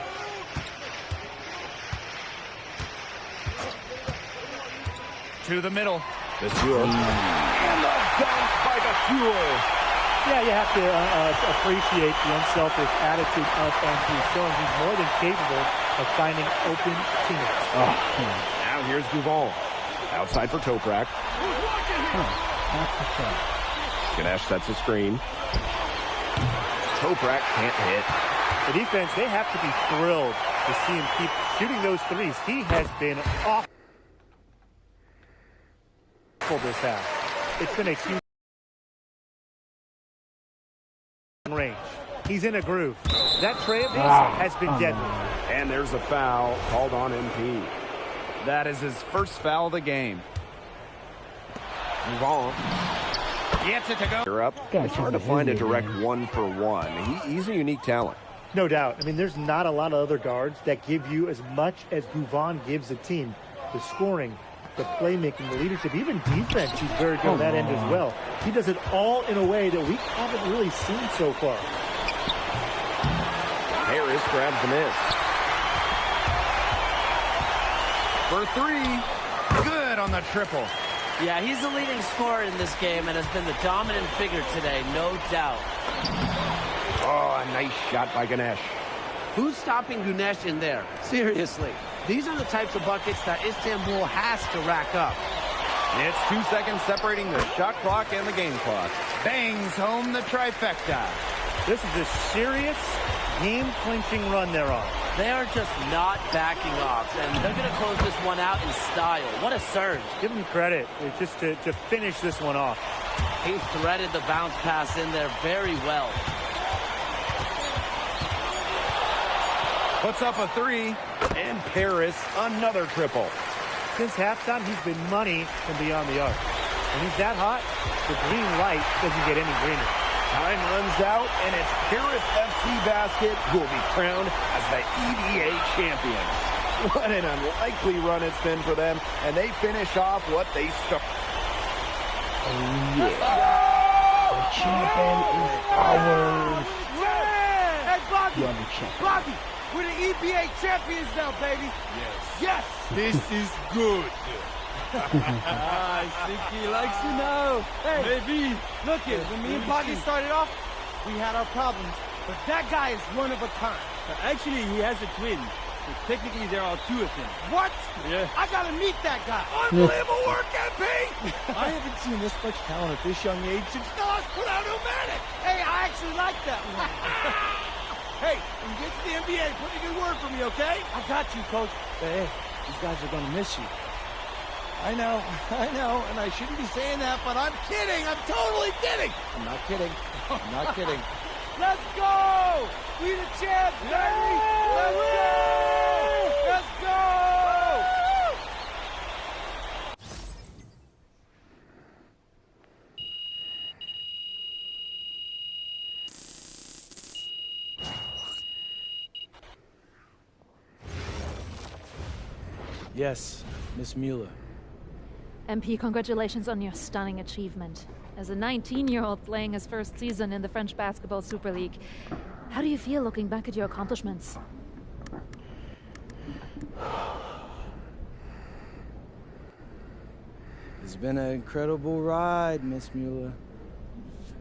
To the middle. Vasseur. And the dunk by Vasseur. Yeah, you have to appreciate the unselfish attitude of MP, showing he's more than capable of finding open teammates. Now here's Gouval. Outside for Toprak. Ganesh sets a screen. Toprak can't hit. The defense, they have to be thrilled to see him keep shooting those threes. He has been awful this half. It's been a huge range. He's in a groove. That tray of his has been deadly. And there's a foul called on MP. That is his first foul of the game. Gouval gets it to go. You're up. It's hard to find a direct one-for-one. He's a unique talent. No doubt. I mean, there's not a lot of other guards that give you as much as Gouval gives the team. The scoring, the playmaking, the leadership, even defense, he's very good on that end as well. He does it all in a way that we haven't really seen so far. Harris grabs the miss. For three. Good on the triple. Yeah, he's the leading scorer in this game and has been the dominant figure today, no doubt. Oh, a nice shot by Ganesh. Who's stopping Ganesh in there? Seriously. These are the types of buckets that Istanbul has to rack up. It's 2 seconds separating the shot clock and the game clock. Bangs home the trifecta. This is a serious, game-clinching run they're on. They are just not backing off, and they're going to close this one out in style. What a surge. Give them credit. It's just to finish this one off. He threaded the bounce pass in there very well. Puts up a three, and Paris another triple. Since halftime, he's been money from beyond the arc. When he's that hot, the green light doesn't get any greener. Time runs out, and it's Paris FC Basket who will be crowned as the EVA champions. What an unlikely run it's been for them, and they finish off what they started. Oh, yeah. The champion is ours. Hey, Boggy, we're the EVA champions now, baby. Yes. This is good. I think he likes you now. Hey, Maybe. look here, when me and Boggy started off, we had our problems, but that guy is one of a kind. Actually, he has a twin. So technically, there are two of him. What? Yeah. I gotta meet that guy. Unbelievable work, MP! I haven't seen this much talent at this young age since Nas put out Pneumatic. Hey, I actually like that one. Hey, when you get to the NBA, put in a good word for me, okay? I got you, Coach. But hey, these guys are gonna miss you. I know, and I shouldn't be saying that, but I'm kidding. I'm totally kidding. I'm not kidding. I'm not kidding. Let's go! We the champs, baby! Let's go! Let's go! Yes, Miss Mueller. MP, congratulations on your stunning achievement. As a 19-year-old playing his first season in the French Basketball Super League, how do you feel looking back at your accomplishments? It's been an incredible ride, Miss Mueller.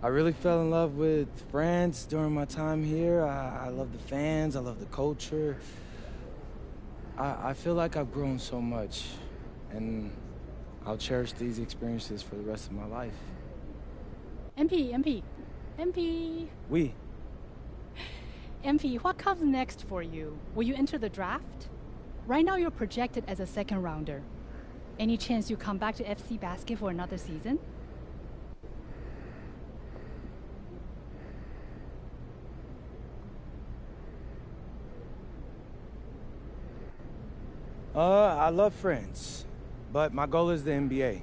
I really fell in love with France during my time here. I love the fans, I love the culture. I feel like I've grown so much, and I'll cherish these experiences for the rest of my life. MP. Oui. MP, what comes next for you? Will you enter the draft? Right now you're projected as a second rounder. Any chance you come back to FC Basket for another season? I love France, but my goal is the NBA.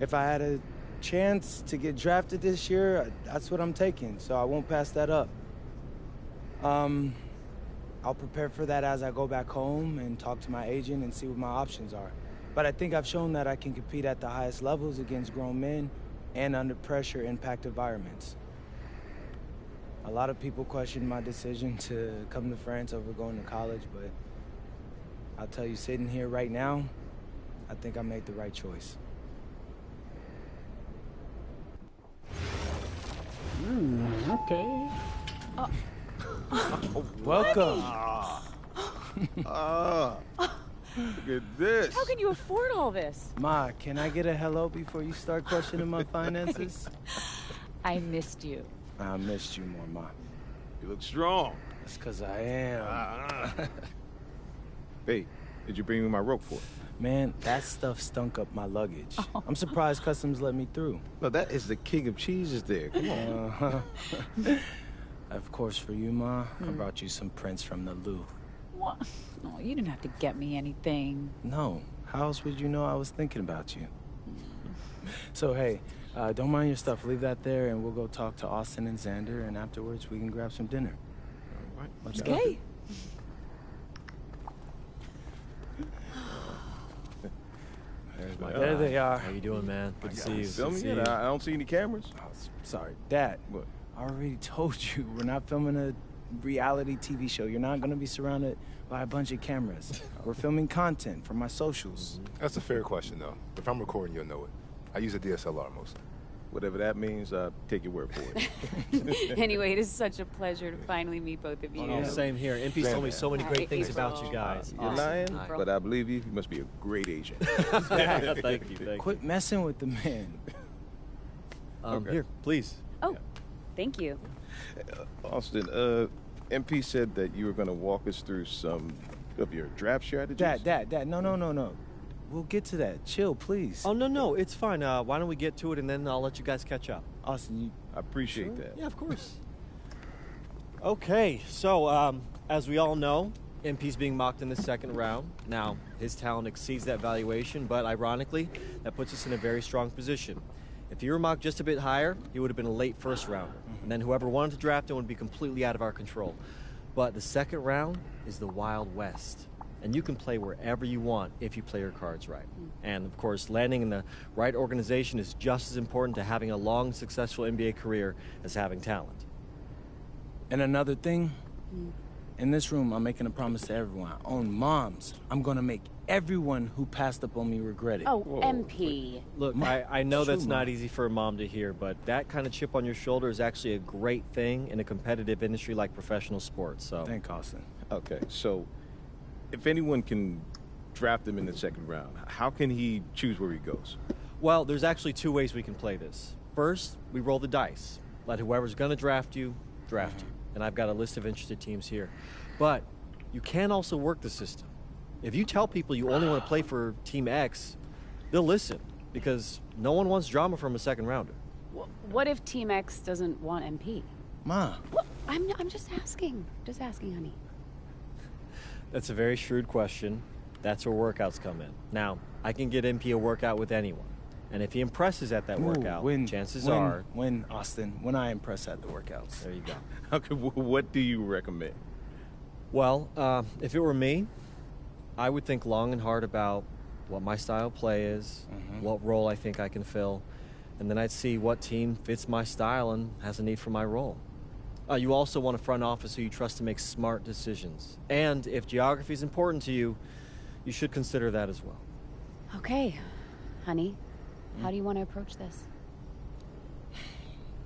If I had a chance to get drafted this year, that's what I'm taking, so I won't pass that up. I'll prepare for that as I go back home and talk to my agent and see what my options are. But I think I've shown that I can compete at the highest levels against grown men and under pressure impact environments. A lot of people question my decision to come to France over going to college, but I'll tell you, sitting here right now, I think I made the right choice. Okay. Welcome. Look at this. How can you afford all this? Ma, can I get a hello before you start questioning my finances? I missed you. I missed you more, Ma. You look strong. That's because I am. Hey, did you bring me my rope for it? Man, that stuff stunk up my luggage. Oh. I'm surprised customs let me through. No, that is the king of cheeses there. Come on. Of course, for you, Ma, I brought you some prints from the Louvre. What? No, you didn't have to get me anything. No. How else would you know I was thinking about you? So, hey, don't mind your stuff. Leave that there, and we'll go talk to Austin and Xander, and afterwards we can grab some dinner. All right. Let's go. Okay. There they are. How you doing, man? Good to see you. Film Good to me? see you. I don't see any cameras. Oh, sorry, Dad. What? I already told you, we're not filming a reality TV show. You're not going to be surrounded by a bunch of cameras. We're filming content for my socials. That's a fair question, though. If I'm recording, you'll know it. I use a DSLR mostly. Whatever that means, take your word for it. Anyway, it is such a pleasure to finally meet both of you. Oh, same here. MP's told me so many great things about you guys. You're lying, but I believe you. You must be a great agent. Thank you. Quit messing with the man. Here, please. Oh, Thank you. Austin, MP said that you were going to walk us through some of your draft strategies. Dad, no. We'll get to that. Chill, please. Oh, no, it's fine. Why don't we get to it, and then I'll let you guys catch up. Austin, I appreciate that. Yeah, of course. Okay, so as we all know, MP's being mocked in the second round. Now, his talent exceeds that valuation, but ironically, that puts us in a very strong position. If he were mocked just a bit higher, he would have been a late first rounder. And then whoever wanted to draft him would be completely out of our control. But the second round is the Wild West. And you can play wherever you want if you play your cards right. And of course, landing in the right organization is just as important to having a long, successful NBA career as having talent. And another thing, in this room, I'm making a promise to everyone. On moms, I'm gonna make everyone who passed up on me regret it. Oh, MP. Look, I know that's not easy for a mom to hear, but that kind of chip on your shoulder is actually a great thing in a competitive industry like professional sports. So, thank Austin. Okay, so if anyone can draft him in the second round, how can he choose where he goes? Well, there's actually two ways we can play this. First, we roll the dice. Let whoever's going to draft you, draft you. And I've got a list of interested teams here. But you can also work the system. If you tell people you only want to play for Team X, they'll listen, because no one wants drama from a second rounder. What if Team X doesn't want MP? Ma. Well, I'm just asking. Just asking, honey. That's a very shrewd question. That's where workouts come in. Now, I can get MP a workout with anyone. And if he impresses at that workout, chances are... When, Austin, when I impress at the workouts. There you go. Okay, what do you recommend? Well, if it were me, I would think long and hard about what my style of play is, what role I think I can fill, and then I'd see what team fits my style and has a need for my role. You also want a front office who you trust to make smart decisions. And if geography is important to you, you should consider that as well. Okay, honey. How do you want to approach this?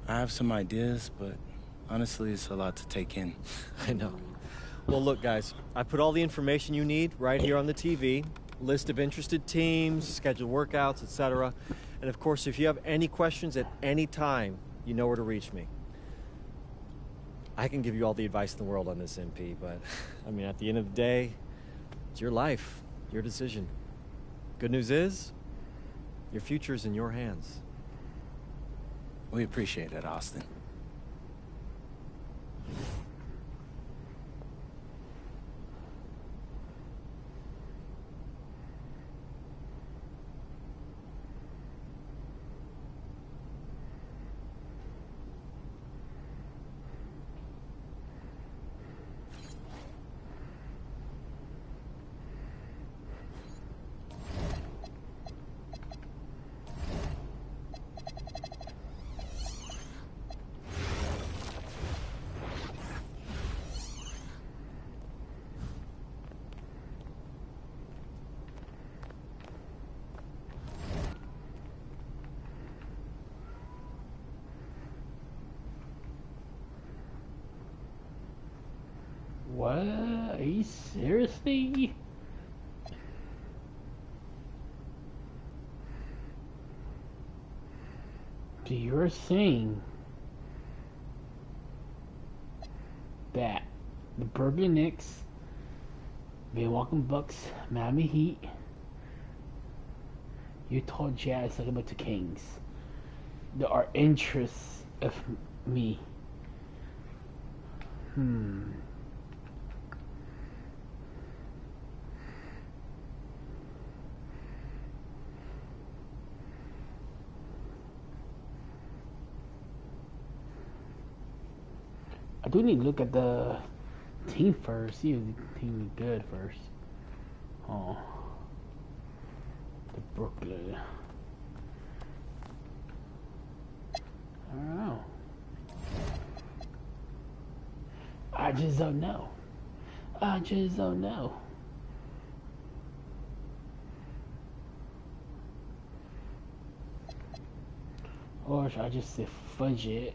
I have some ideas, but honestly, it's a lot to take in. I know. Well, look, guys, I put all the information you need right here on the TV. List of interested teams, scheduled workouts, etc. And of course, if you have any questions at any time, you know where to reach me. I can give you all the advice in the world on this, MP, but, I mean, at the end of the day, it's your life, your decision. Good news is, your future's in your hands. We appreciate it, Austin. What? Are you seriously? So you're saying that the Brooklyn Knicks, Milwaukee Bucks, Miami Heat, Utah Jazz, Sacramento Kings, there are interests of me. I do need to look at the team first, see if the team is good first. Oh. The Brooklyn. I don't know. I just don't know. I just don't know. Or should I just say fudge it?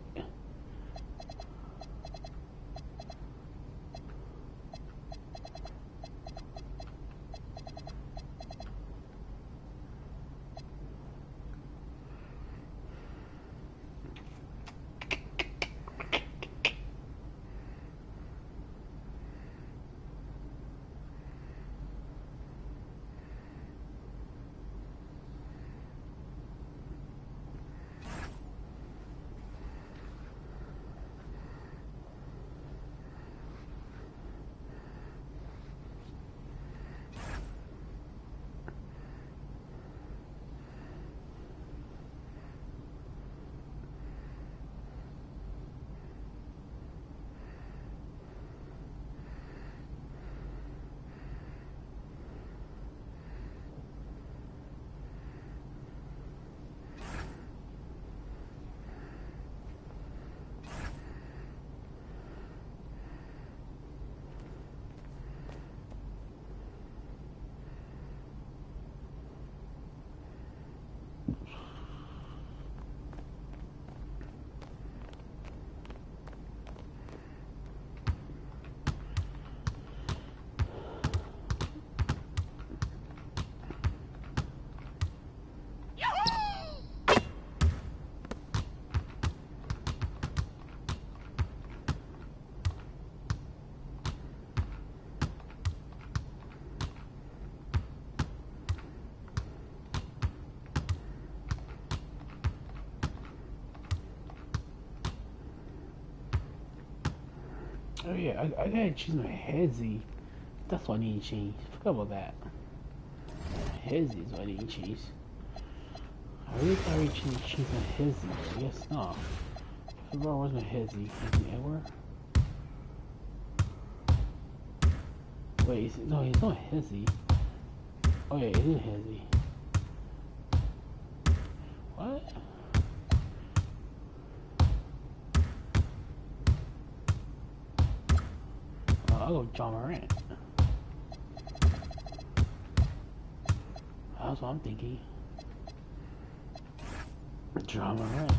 Oh yeah, I gotta choose my Hezzy. That's what I need to change. Forgot about that. Hezzy is what I need to change. I really thought I changed my Hezzy, but I guess not. Where's my Hezzy? Hezzy Edward? Wait, no, it's not Hezzy. Oh yeah, it is Hezzy. What? I'll go John Morant. That's what I'm thinking. John Morant.